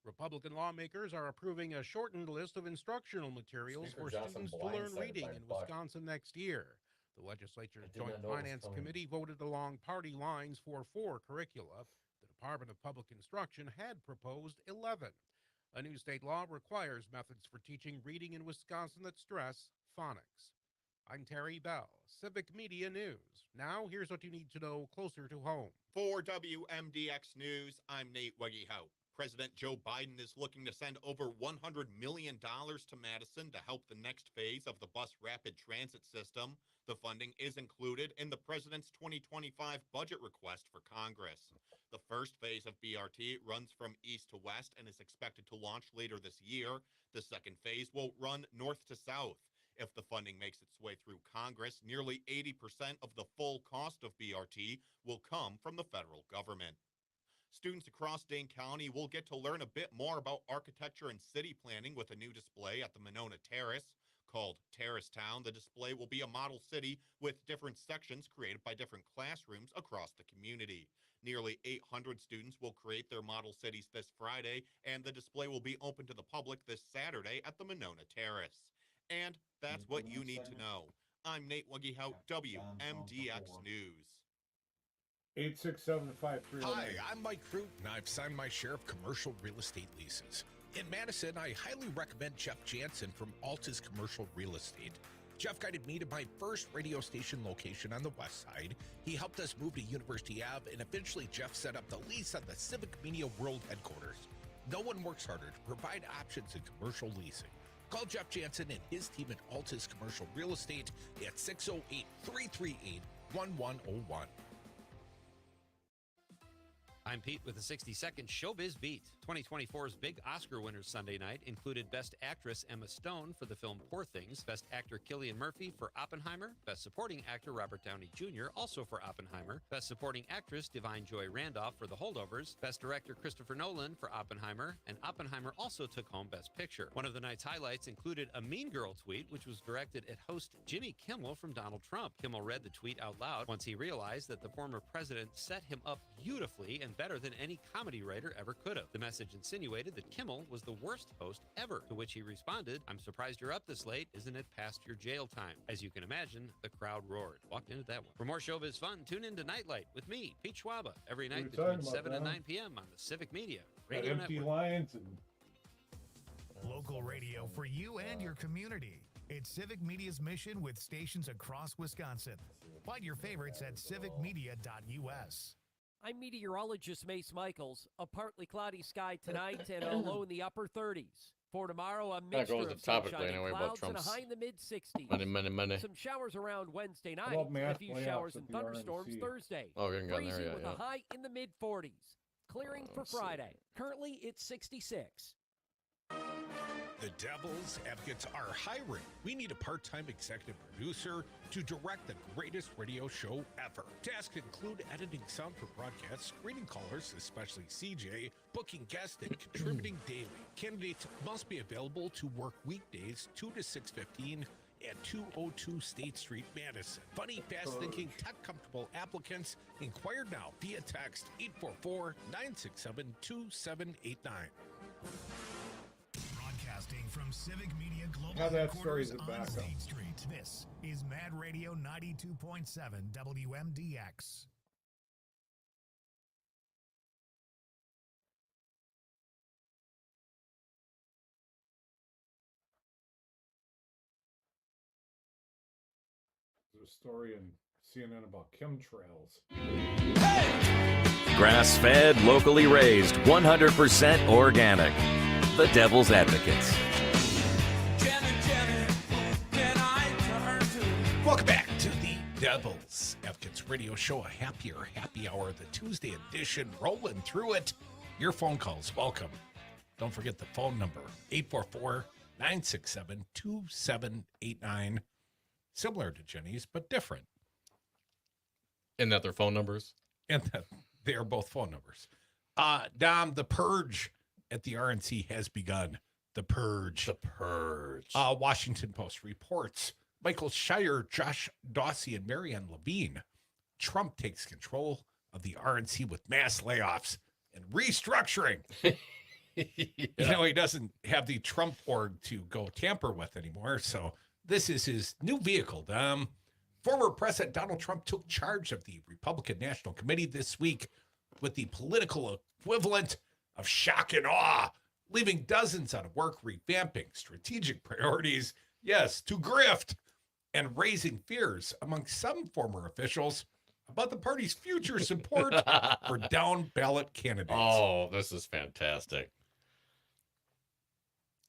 Republican lawmakers are approving a shortened list of instructional materials Speaker for Johnson students to learn blindsided reading by in Buck. Wisconsin next year. The legislature's I did Joint not know it was Finance coming. Committee voted along party lines for 4 curricula. The Department of Public Instruction had proposed 11. A new state law requires methods for teaching reading in Wisconsin that stress phonics. I'm Terry Bell, Civic Media News. Now, here's what you need to know closer to home. For WMDX News, I'm Nate Weggy-Hout. President Joe Biden is looking to send over $100 million to Madison to help the next phase of the bus rapid transit system. The funding is included in the president's 2025 budget request for Congress. The first phase of BRT runs from east to west and is expected to launch later this year. The second phase will run north to south. If the funding makes its way through Congress, nearly 80% of the full cost of BRT will come from the federal government. Students across Dane County will get to learn a bit more about architecture and city planning with a new display at the Monona Terrace. Called Terrace Town, the display will be a model city with different sections created by different classrooms across the community. Nearly 800 students will create their model cities this Friday, and the display will be open to the public this Saturday at the Monona Terrace. And that's what you need to know. I'm Nate Wuggy-Hout, WMDX News. 867-5309. Hi, I'm Mike Crute, and I've signed my share of commercial real estate leases. In Madison, I highly recommend Jeff Jansen from Altus Commercial Real Estate. Jeff guided me to my first radio station location on the west side. He helped us move to University Ave, and eventually Jeff set up the lease on the Civic Media World headquarters. No one works harder to provide options in commercial leasing. Call Jeff Jansen and his team at Altus Commercial Real Estate at 608-338-1101. I'm Pete with the 60-second Showbiz Beat. 2024's big Oscar winners Sunday night included Best Actress Emma Stone for the film Poor Things, Best Actor Cillian Murphy for Oppenheimer, Best Supporting Actor Robert Downey Jr. also for Oppenheimer, Best Supporting Actress Divine Joy Randolph for The Holdovers, Best Director Christopher Nolan for Oppenheimer, and Oppenheimer also took home Best Picture. One of the night's highlights included a Mean Girl tweet, which was directed at host Jimmy Kimmel from Donald Trump. Kimmel read the tweet out loud once he realized that the former president set him up beautifully and better than any comedy writer ever could have. The message insinuated that Kimmel was the worst host ever, to which he responded, "I'm surprised you're up this late. Isn't it past your jail time?" As you can imagine, the crowd roared. Walked into that one. For more showbiz fun, tune in to Nightlight with me, Pete Schwaba, every night between 7 and 9 p.m. on the Civic Media Radio Empty Network. lines and Local radio for you and your community. It's Civic Media's mission with stations across Wisconsin. Find your favorites at civicmedia.us. I'm meteorologist Mace Michaels. A partly cloudy sky tonight and a low in the upper 30s. For tomorrow, a That mixture goes of topically sunshine anyway and about clouds and a Trump's high in the mid-60s. Monday. Some showers around Wednesday How night about and a mass few playoffs showers at and the thunderstorms RNC? Thursday. Oh, we haven't gotten there Breezy yet, with yeah. a high in the mid-40s. Clearing for let's see. Friday. Currently, it's 66. The Devil's Advocates are hiring. We need a part-time executive producer to direct the greatest radio show ever. Tasks include editing sound for broadcasts, screening callers, especially CJ, booking guests, and contributing daily. Candidates must be available to work weekdays 2 to 6:15 at 202 State Street, Madison. Funny, fast-thinking, tech-comfortable applicants. Inquire now via text 844-967-2789. Broadcasting from Civic Media Global Have that story as Headquarters a on backup. State Street. This is Mad Radio 92.7 WMDX. There's a story in CNN about chemtrails. Grass-fed, locally raised, 100% organic. The Devil's Advocates. Welcome back to the Devil's Advocates Radio Show, a happier happy hour, the Tuesday edition, rolling through it. Your phone calls, welcome. Don't forget the phone number, 844-967-2789. Similar to Jenny's, but different. And that they're phone numbers. And that they are both phone numbers. Dom, the purge at the RNC has begun. The purge. The purge. Washington Post reports Michael Shire, Josh Dawsey, and Marianne Levine. Trump takes control of the RNC with mass layoffs and restructuring. You know, he doesn't have the Trump org to go tamper with anymore. So this is his new vehicle, Dom. Former President Donald Trump took charge of the Republican National Committee this week with the political equivalent of shock and awe, leaving dozens out of work, revamping strategic priorities, yes, to grift, and raising fears among some former officials about the party's future support for down-ballot candidates. Oh, this is fantastic.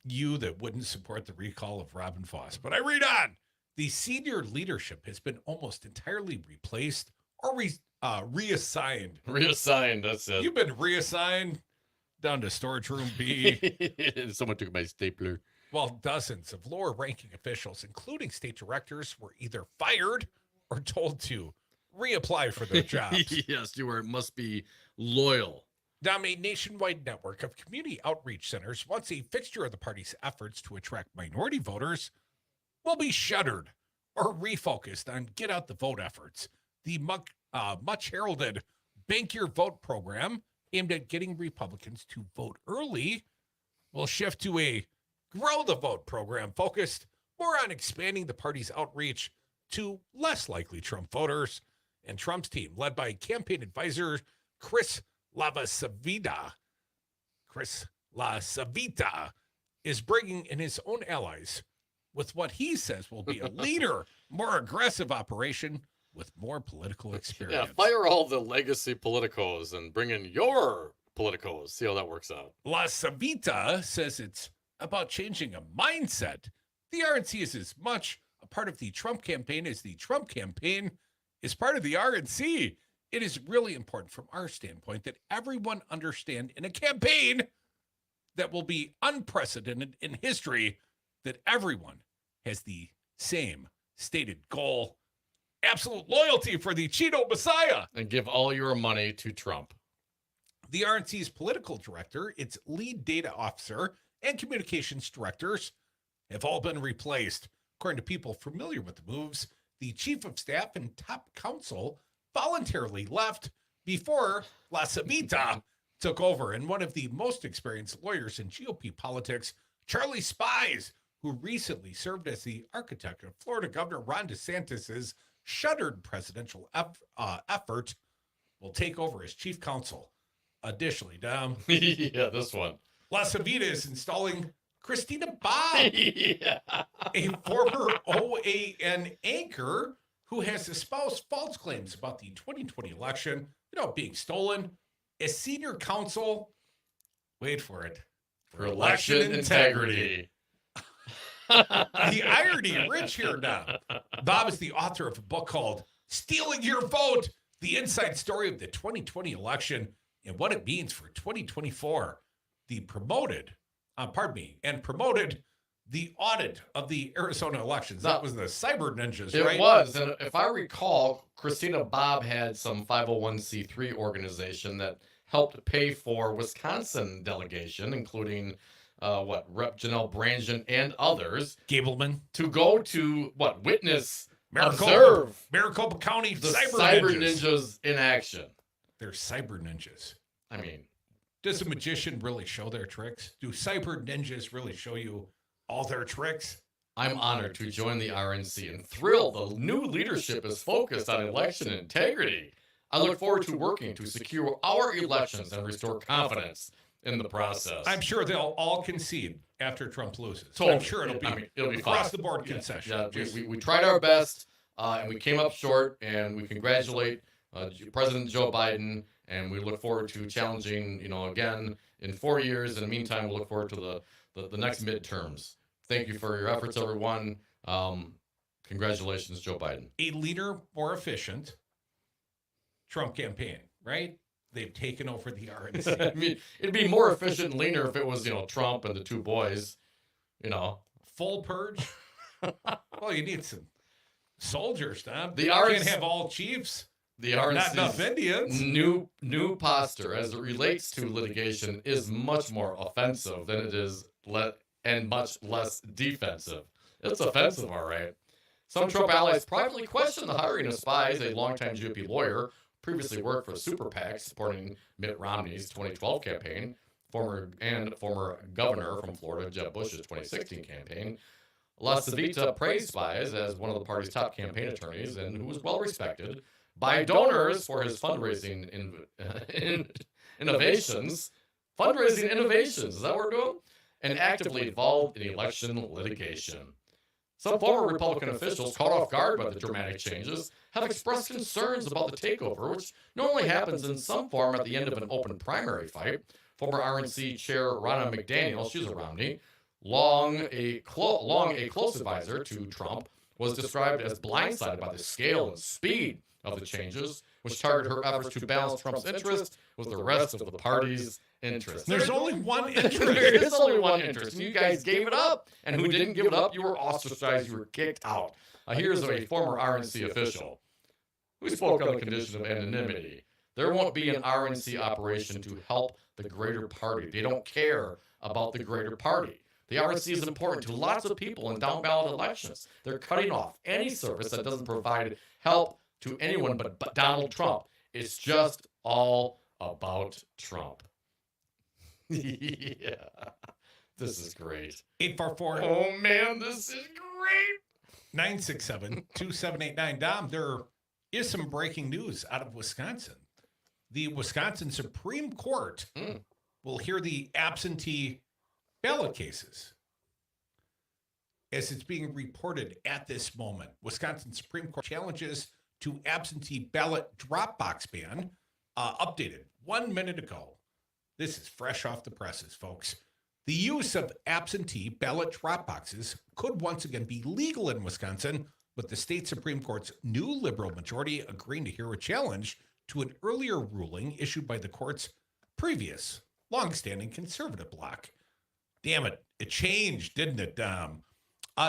You that wouldn't support the recall of Robin Foss. But I read on. The senior leadership has been almost entirely replaced or reassigned. Reassigned, that's it. You've been reassigned down to storage room B. Someone took my stapler. While dozens of lower-ranking officials, including state directors, were either fired or told to reapply for their jobs. Yes, you must be loyal. Dom, a nationwide network of community outreach centers, once a fixture of the party's efforts to attract minority voters, will be shuttered or refocused on get-out-the-vote efforts. The much-heralded Bank Your Vote program, aimed at getting Republicans to vote early, will shift to a Grow the Vote program focused more on expanding the party's outreach to less likely Trump voters. And Trump's team, led by campaign advisor Chris LaSavita, is bringing in his own allies with what he says will be a leaner, more aggressive operation with more political experience. Yeah, fire all the legacy politicos and bring in your politicos. See how that works out. LaSavita says it's about changing a mindset. The RNC is as much a part of the Trump campaign as the Trump campaign is part of the RNC. It is really important from our standpoint that everyone understand in a campaign that will be unprecedented in history that everyone has the same stated goal, absolute loyalty for the Cheeto Messiah. And give all your money to Trump. The RNC's political director, its lead data officer, and communications directors have all been replaced. According to people familiar with the moves, the chief of staff and top counsel voluntarily left before LaSavita took over. And one of the most experienced lawyers in GOP politics, Charlie Spies, who recently served as the architect of Florida Governor Ron DeSantis's shuttered presidential effort, will take over as chief counsel. Additionally, Dom. Yeah, this one. LaSavita is installing Christina Bobb, a former OAN anchor who has espoused false claims about the 2020 election, being stolen, as senior counsel, wait for it, for election integrity. The irony rich here now. Bob is the author of a book called Stealing Your Vote, the inside story of the 2020 election and what it means for 2024. Promoted the audit of the Arizona elections. That was the Cyber Ninjas, right? It was. And if I recall, Christina Bobb had some 501c3 organization that helped pay for Wisconsin delegation, including Rep. Janelle Brangen and others. Gableman. To go to, witness, Maricopa County the Cyber Ninjas in action. They're Cyber Ninjas. I mean, does a magician really show their tricks? Do Cyber Ninjas really show you all their tricks? I'm honored to join the RNC and thrilled the new leadership is focused on election integrity. I look forward to working to secure our elections and restore confidence in the process. I'm sure they'll all concede after Trump loses. Totally. I'm sure it'll be fine. Across the board concession. Yeah, we tried our best, and we came up short, and we congratulate President Joe Biden, and we look forward to challenging, again in 4 years. In the meantime, we'll look forward to the next midterms. Thank you for your efforts, everyone. Congratulations, Joe Biden. A leaner, more efficient Trump campaign, right? They've taken over the RNC. I mean, it'd be more efficient and leaner if it was, Trump and the two boys, Full purge. Well, you need some soldiers, Tom. The You RNC can't have all chiefs. The Not enough RNC's Indians. new posture as it relates to litigation is much more offensive than it is and much less defensive. It's offensive, all right. Some Trump allies privately question the hiring of Spies, a longtime GOP lawyer, previously worked for super PAC supporting Mitt Romney's 2012 campaign, former governor from Florida, Jeb Bush's 2016 campaign. La Civita praised Spies as one of the party's top campaign attorneys and who was well respected by donors for his fundraising innovations. Fundraising innovations, is that what we're doing? And actively involved in election litigation. Some former Republican officials, caught off guard by the dramatic changes, have expressed concerns about the takeover, which normally happens in some form at the end of an open primary fight. Former RNC Chair Ronna McDaniel, she's a Romney, long a close advisor to Trump, was described as blindsided by the scale and speed of the changes, which target her efforts to balance Trump's interest with the rest of the party's interest. There's only one interest. There is only one interest, and you guys gave it up. And who didn't give it up, you were ostracized, you were kicked out. Here's a former RNC official who spoke on the condition of anonymity. There won't be an RNC operation to help the greater party. They don't care about the greater party. The RNC is important to lots of people in down-ballot elections. They're cutting off any service that doesn't provide help to anyone but Donald Trump. It's just all about Trump. Yeah. This is great. 844. Oh, man, this is great. 967-2789. Dom, there is some breaking news out of Wisconsin. The Wisconsin Supreme Court will hear the absentee ballot cases. As it's being reported at this moment, Wisconsin Supreme Court challenges to absentee ballot drop box ban updated 1 minute ago. This is fresh off the presses, folks. The use of absentee ballot drop boxes could once again be legal in Wisconsin, with the state Supreme Court's new liberal majority agreeing to hear a challenge to an earlier ruling issued by the court's previous longstanding conservative bloc. Damn it, it changed, didn't it, Dom?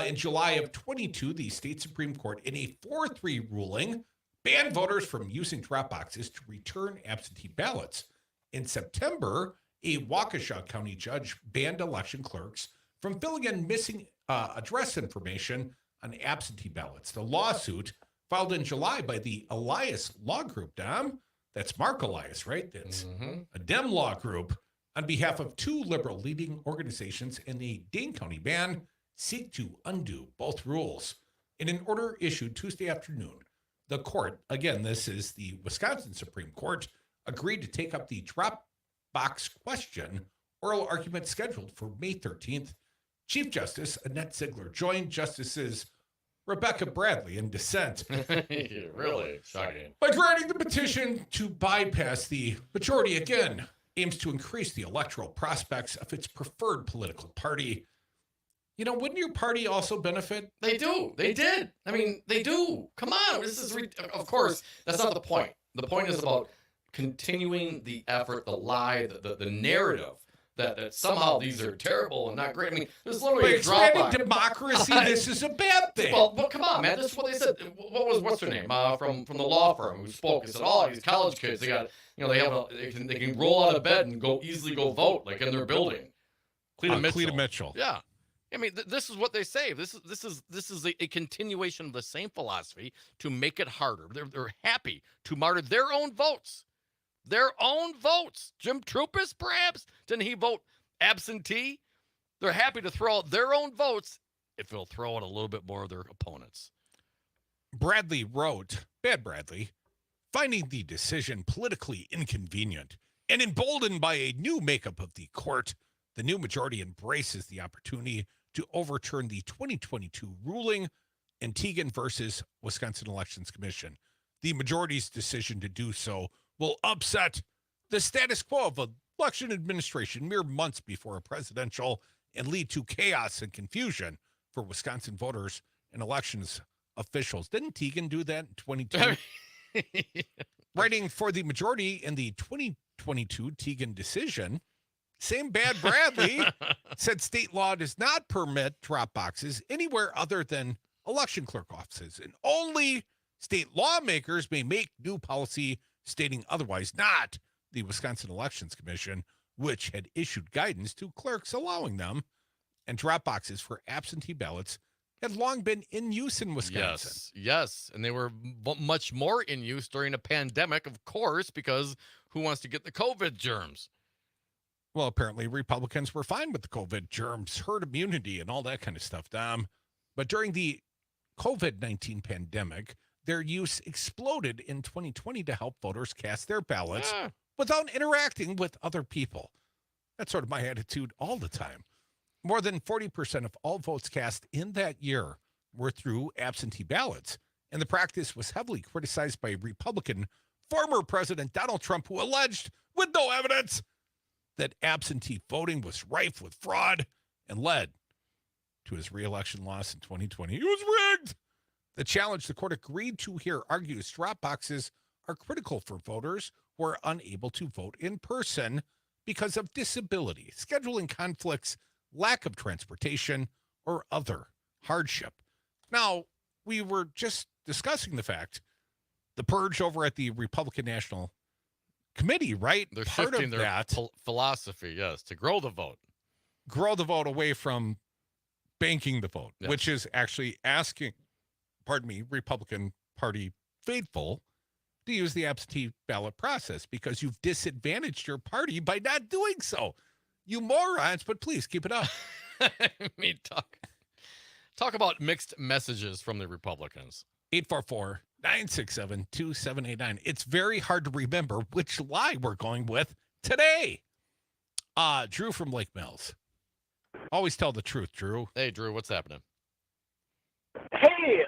In July of 22, the state Supreme Court, in a 4-3 ruling, banned voters from using drop boxes to return absentee ballots. In September, a Waukesha County judge banned election clerks from filling in missing address information on absentee ballots. The lawsuit, filed in July by the Elias Law Group, Dom, that's Mark Elias, right? That's a Dem Law Group, on behalf of two liberal leading organizations in the Dane County ban, seek to undo both rules. In an order issued Tuesday afternoon, the court, again, this is the Wisconsin Supreme Court, agreed to take up the drop box question, oral argument scheduled for May 13th. Chief Justice Annette Ziegler joined Justices Rebecca Bradley in dissent. Really shocking. By granting the petition to bypass the majority again, aims to increase the electoral prospects of its preferred political party. You know, wouldn't your party also benefit? They do. They did. I mean, they do. Come on. This is, of course, that's not the point. The point is about continuing the effort, the lie, the narrative that somehow these are terrible and not great. I mean, there's literally a drop box. Democracy, this is a bad thing. Well, come on, man. This is what they said. What's her name from the law firm who spoke? He said, "Oh, these college kids, they got, they can roll out of bed and easily go vote, like in their building." Cleta Mitchell. Yeah. I mean, this is what they say. This is a continuation of the same philosophy to make it harder. They're happy to martyr their own votes. Their own votes. Jim Trupis, perhaps? Didn't he vote absentee? They're happy to throw out their own votes if it'll throw out a little bit more of their opponents. Bradley wrote, Bad Bradley, finding the decision politically inconvenient and emboldened by a new makeup of the court, the new majority embraces the opportunity to overturn the 2022 ruling in Teigen versus Wisconsin Elections Commission. The majority's decision to do so will upset the status quo of election administration mere months before a presidential and lead to chaos and confusion for Wisconsin voters and elections officials. Didn't Teigen do that in 2022? Writing for the majority in the 2022 Teigen decision, same Bad Bradley said state law does not permit drop boxes anywhere other than election clerk offices and only State lawmakers may make new policy stating otherwise, not the Wisconsin Elections Commission, which had issued guidance to clerks allowing them, and drop boxes for absentee ballots had long been in use in Wisconsin. Yes. And they were much more in use during a pandemic, of course, because who wants to get the COVID germs? Well, apparently Republicans were fine with the COVID germs, herd immunity, and all that kind of stuff, Dom. But during the COVID-19 pandemic, their use exploded in 2020 to help voters cast their ballots without interacting with other people. That's sort of my attitude all the time. More than 40% of all votes cast in that year were through absentee ballots, and the practice was heavily criticized by Republican former President Donald Trump, who alleged, with no evidence, that absentee voting was rife with fraud and led to his re-election loss in 2020. It was rigged. The challenge the court agreed to hear argues drop boxes are critical for voters who are unable to vote in person because of disability, scheduling conflicts, lack of transportation, or other hardship. Now, we were just discussing the fact, the purge over at the Republican National Committee, right? They're Part shifting of their that philosophy, yes, to grow the vote. Grow the vote away from banking the vote, Yes. which is actually asking, Republican Party faithful to use the absentee ballot process because you've disadvantaged your party by not doing so. You morons, but please keep it up. I mean, talk about mixed messages from the Republicans. 844-967-2789. It's very hard to remember which lie we're going with today. Drew from Lake Mills. Always tell the truth, Drew. Hey, Drew, what's happening? Hey,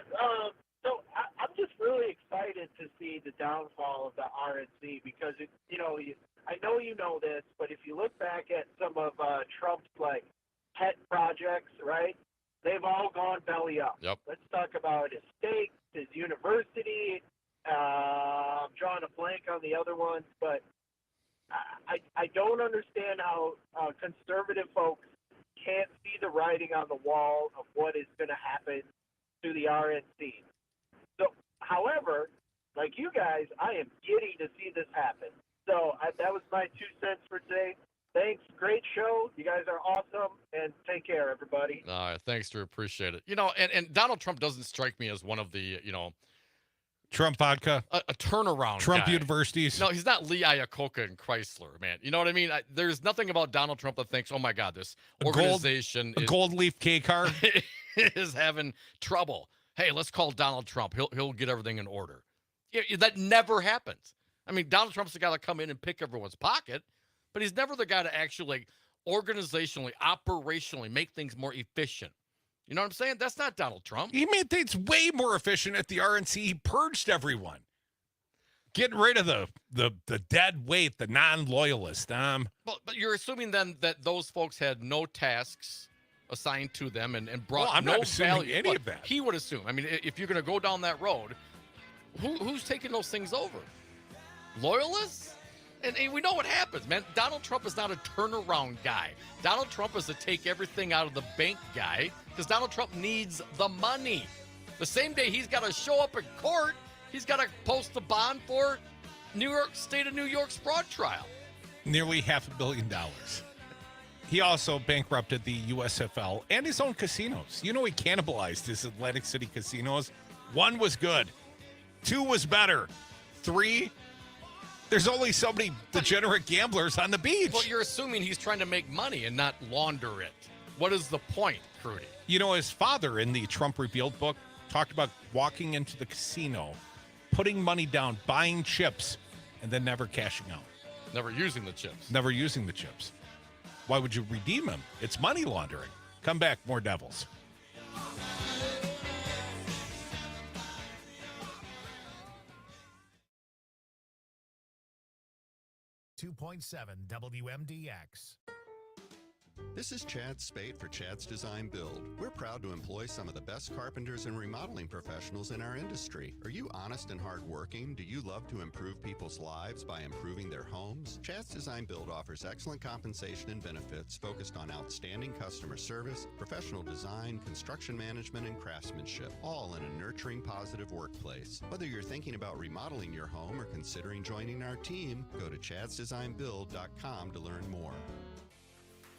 so I'm just really excited to see the downfall of the RNC because, I know you know this, but if you look back at some of Trump's, pet projects, right, they've all gone belly up. Yep. Let's talk about his state, his university. I'm drawing a blank on the other ones, but I don't understand how conservative folks can't see the writing on the wall of what is going to happen to the RNC. So, however, like you guys, I am giddy to see this happen. So that was my 2 cents for today. Thanks. Great show. You guys are awesome. And take care, everybody. All right. Thanks, Drew. Appreciate it. And Donald Trump doesn't strike me as one of the, Trump vodka. a turnaround Trump guy. universities. No, he's not Lee Iacocca and Chrysler, man. You know what I mean? There's nothing about Donald Trump that thinks, oh, my God, this organization a gold leaf K car is having trouble. Hey, let's call Donald Trump. He'll get everything in order. That never happens. I mean, Donald Trump's the guy to come in and pick everyone's pocket, but he's never the guy to actually organizationally, operationally make things more efficient. You know what I'm saying? That's not Donald Trump. He made things way more efficient at the RNC. He purged everyone. Getting rid of the dead weight, the non-loyalists. But you're assuming then that those folks had no tasks assigned to them and brought I'm no not assuming value. any Look, of that. He would assume. I mean, if you're going to go down that road, who's taking those things over? Loyalists? And we know what happens, man. Donald Trump is not a turnaround guy. Donald Trump is a take everything out of the bank guy because Donald Trump needs the money. The same day he's got to show up in court, he's got to post the bond for state of New York's fraud trial. Nearly $500 million. He also bankrupted the USFL and his own casinos. He cannibalized his Atlantic City casinos. 1 was good. 2 was better. 3, there's only so many degenerate gamblers on the beach. Well, you're assuming he's trying to make money and not launder it. What is the point, Crute? His father in the Trump Revealed book talked about walking into the casino, putting money down, buying chips, and then never cashing out. Never using the chips. Never using the chips. Why would you redeem them? It's money laundering. Come back, more Devils. 2.7 WMDX. This is Chad Spate for Chad's Design Build. We're proud to employ some of the best carpenters and remodeling professionals in our industry. Are you honest and hardworking? Do you love to improve people's lives by improving their homes? Chad's Design Build offers excellent compensation and benefits focused on outstanding customer service, professional design, construction management, and craftsmanship, all in a nurturing, positive workplace. Whether you're thinking about remodeling your home or considering joining our team, go to chadsdesignbuild.com to learn more.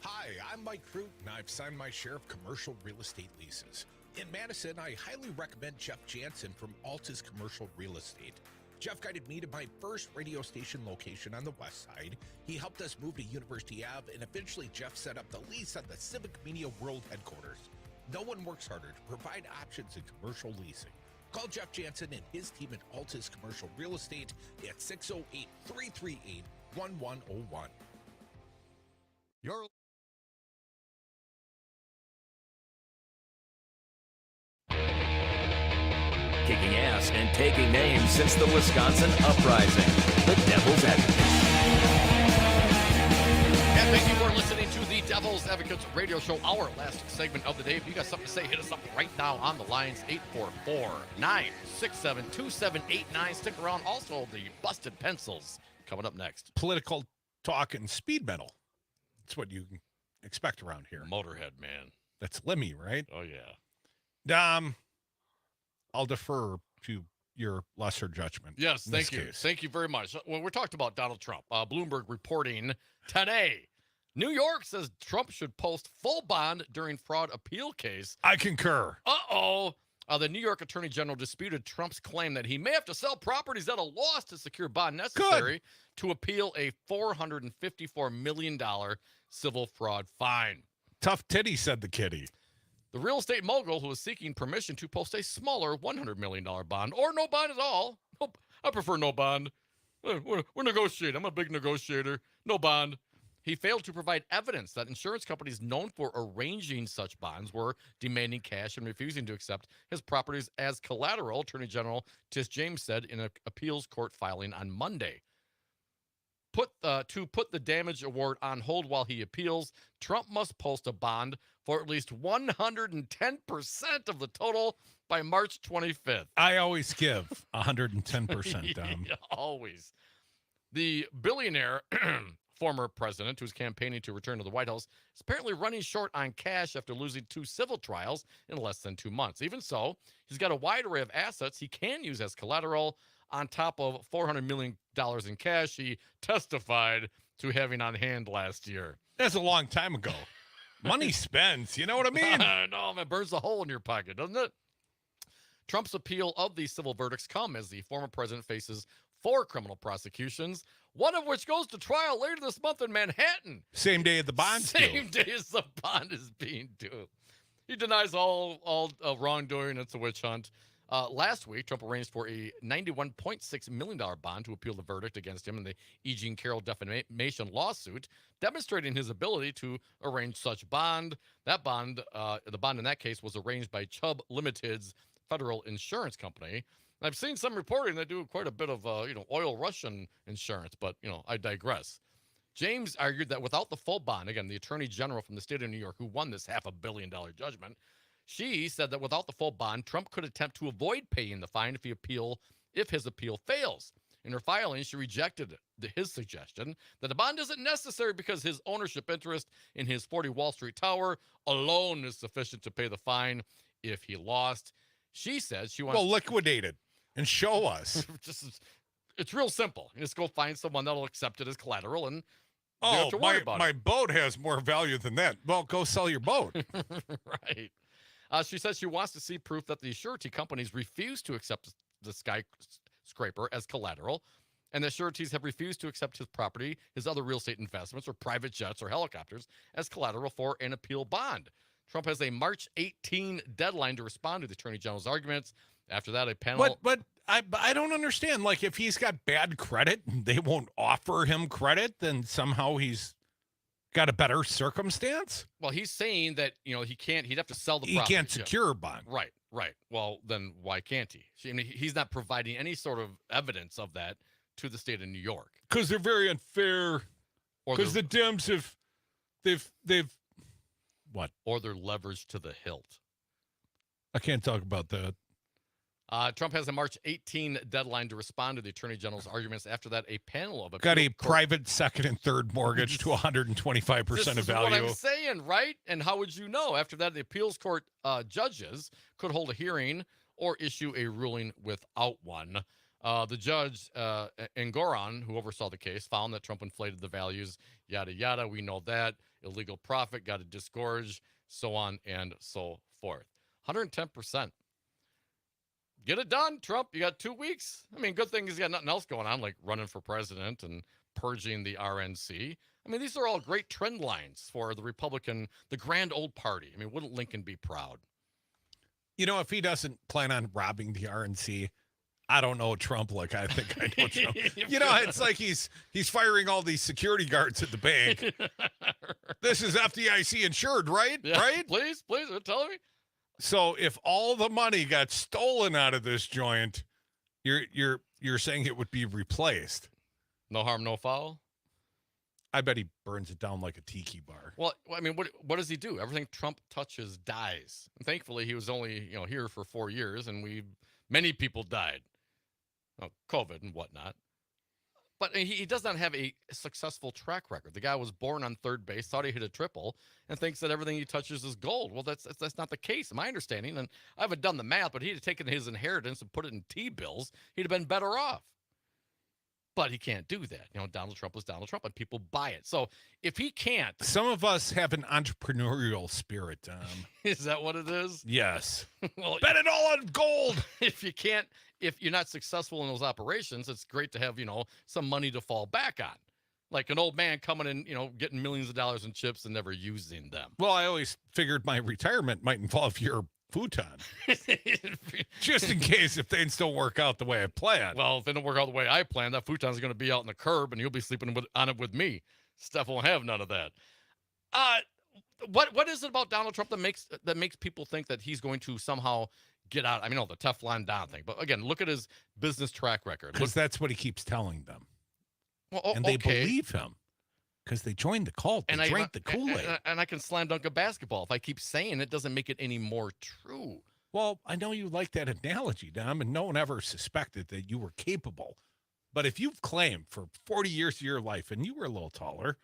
Hi, I'm Mike Crute, and I've signed my share of commercial real estate leases. In Madison, I highly recommend Jeff Jansen from Altus Commercial Real Estate. Jeff guided me to my first radio station location on the west side. He helped us move to University Ave, and eventually Jeff set up the lease on the Civic Media World headquarters. No one works harder to provide options in commercial leasing. Call Jeff Jansen and his team at Altus Commercial Real Estate at 608-338-1101. You're Kicking ass and taking names since the Wisconsin Uprising. The Devil's Advocate. And thank you for listening to the Devil's Advocates radio show, our last segment of the day. If you got something to say, hit us up right now on the lines, 844-967-2789. Stick around. Also, the Busted Pencils coming up next. Political talk and speed metal. That's what you expect around here. Motorhead, man. That's Lemmy, right? Oh, yeah. I'll defer to your lesser judgment. Yes, thank you. Thank you very much. Well, we're talking about Donald Trump. Bloomberg reporting today. New York says Trump should post full bond during fraud appeal case. I concur. The New York Attorney General disputed Trump's claim that he may have to sell properties at a loss to secure bond necessary to appeal a $454 million civil fraud fine. Tough titty, said the kitty. The real estate mogul, who is seeking permission to post a smaller $100 million bond, or no bond at all. Nope, I prefer no bond. We're negotiating. I'm a big negotiator. No bond. He failed to provide evidence that insurance companies known for arranging such bonds were demanding cash and refusing to accept his properties as collateral, Attorney General Tish James said in an appeals court filing on Monday. To put the damage award on hold while he appeals, Trump must post a bond for at least 110% of the total by March 25th. I always give 110%, Dom. Always. The billionaire, former president, who's campaigning to return to the White House, is apparently running short on cash after losing 2 civil trials in less than 2 months. Even so, he's got a wide array of assets he can use as collateral on top of $400 million in cash he testified to having on hand last year. That's a long time ago. Money spends, you know what I mean? No, it burns a hole in your pocket, doesn't it? Trump's appeal of these civil verdicts come as the former president faces 4 criminal prosecutions, one of which goes to trial later this month in Manhattan. Same day as the bond Same day as the bond is being due. He denies all wrongdoing. It's a witch hunt. Last week, Trump arranged for a $91.6 million bond to appeal the verdict against him in the E. Jean Carroll defamation lawsuit, demonstrating his ability to arrange such bond. That bond, the bond in that case, was arranged by Chubb Limited's federal insurance company. I've seen some reporting that do quite a bit of, oil Russian insurance, but, I digress. James argued that without the full bond, again, the attorney general from the state of New York who won this $500 million judgment, she said that without the full bond, Trump could attempt to avoid paying the fine if his appeal fails. In her filing, she rejected his suggestion that the bond isn't necessary because his ownership interest in his 40 Wall Street Tower alone is sufficient to pay the fine if he lost. She says she wants to liquidate it and show us. It's real simple. You just go find someone that'll accept it as collateral and you don't have to worry about my boat has more value than that. Well, go sell your boat. Right. She says she wants to see proof that the surety companies refuse to accept the skyscraper as collateral, and the sureties have refused to accept his property, his other real estate investments, or private jets or helicopters as collateral for an appeal bond. Trump has a March 18 deadline to respond to the attorney general's arguments. After that, a panel... But I don't understand. Like, if he's got bad credit, they won't offer him credit, then somehow he's got a better circumstance? Well, he's saying that, he'd have to sell the property. He can't secure a bond. Right. Well, then why can't he? He's not providing any sort of evidence of that to the state of New York. Because they're very unfair. Because the Dems they've What? Or they're leveraged to the hilt. I can't talk about that. Trump has a March 18 deadline to respond to the Attorney General's arguments. After that, a panel of got a private second and third mortgage to 125% of value. What I'm saying, right? And how would you know? After that, the appeals court judges could hold a hearing or issue a ruling without one. The judge, Engoron, who oversaw the case, found that Trump inflated the values, yada, yada. We know that. Illegal profit, got to disgorge, so on and so forth. 110%. Get it done, Trump. You got 2 weeks. I mean, good thing he's got nothing else going on, like running for president and purging the RNC. I mean, these are all great trend lines for the Republican, the grand old party. I mean, wouldn't Lincoln be proud? You know, if he doesn't plan on robbing the RNC, I don't know Trump like I think I know Trump. You know, it's like he's firing all these security guards at the bank. This is FDIC insured, right? Yeah, right? Please, tell me. So if all the money got stolen out of this joint, you're saying it would be replaced. No harm, no foul? I bet he burns it down like a tiki bar. Well, I mean, what does he do? Everything Trump touches dies. And thankfully, he was only here for 4 years, and many people died. COVID and whatnot. But he does not have a successful track record. The guy was born on third base, thought he hit a triple, and thinks that everything he touches is gold. Well, that's not the case, in my understanding. And I haven't done the math, but he'd have taken his inheritance and put it in T-bills. He'd have been better off. But he can't do that. Donald Trump was Donald Trump, and people buy it. So if he can't... Some of us have an entrepreneurial spirit, Tom. Is that what it is? Yes. Well, bet it all on gold. If you're not successful in those operations, it's great to have, some money to fall back on. Like an old man coming in, getting millions of dollars in chips and never using them. Well, I always figured my retirement might involve your futon. Just in case if things don't work out the way I planned. Well, if they don't work out the way I planned, that futon's going to be out on the curb and you'll be sleeping on it with me. Steph won't have none of that. What is it about Donald Trump that makes people think that he's going to somehow get out? I mean, the Teflon Don thing. But again, look at his business track record. Because that's what he keeps telling them. Well, and they believe him. Because they joined the cult. They drank the Kool-Aid. And I can slam dunk a basketball. If I keep saying it, doesn't make it any more true. Well, I know you like that analogy, Dom, and no one ever suspected that you were capable. But if you've claimed for 40 years of your life, and you were a little taller,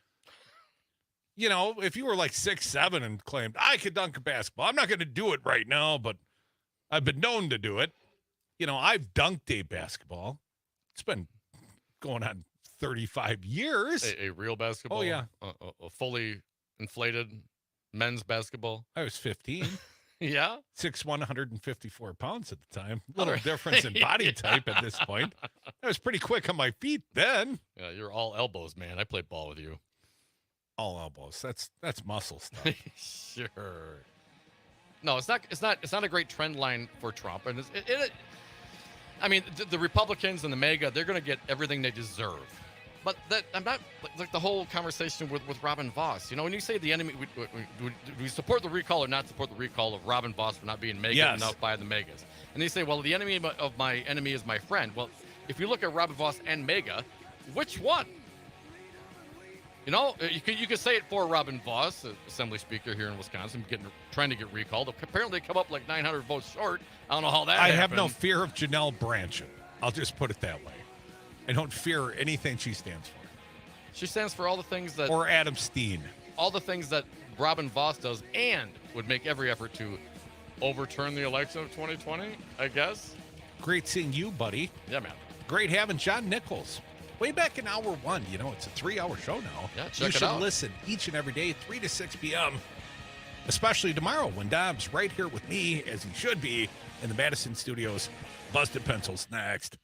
if you were like 6'7" and claimed, I could dunk a basketball. I'm not going to do it right now, but I've been known to do it. I've dunked a basketball. It's been going on 35 years. A real basketball? Oh, yeah. A fully inflated men's basketball? I was 15. Yeah? 6'1", 154 pounds at the time. Little difference in body type at this point. I was pretty quick on my feet then. Yeah, you're all elbows, man. I played ball with you. All elbows. That's muscle stuff. Sure. No, it's not a great trend line for Trump. And the Republicans and the MAGA, they're going to get everything they deserve. But I'm not like the whole conversation with Robin Vos. When you say the enemy, we support the recall or not support the recall of Robin Vos for not being MAGA enough by the MAGAs. And they say, well, the enemy of my enemy is my friend. Well, if you look at Robin Vos and MAGA, which one? You could say it for Robin Vos, Assembly Speaker here in Wisconsin, trying to get recalled. Apparently, they come up like 900 votes short. I don't know how that happened. I have no fear of Janelle Branchen. I'll just put it that way. I don't fear anything she stands for. She stands for all the things that... Or Adam Steen. All the things that Robin Vos does and would make every effort to overturn the election of 2020, I guess. Great seeing you, buddy. Yeah, man. Great having John Nichols. Way back in hour 1, it's a 3-hour show now. Yeah, check it out. You should listen each and every day, 3 to 6 p.m., especially tomorrow when Dom's right here with me, as he should be, in the Madison studios. Busted Pencils next.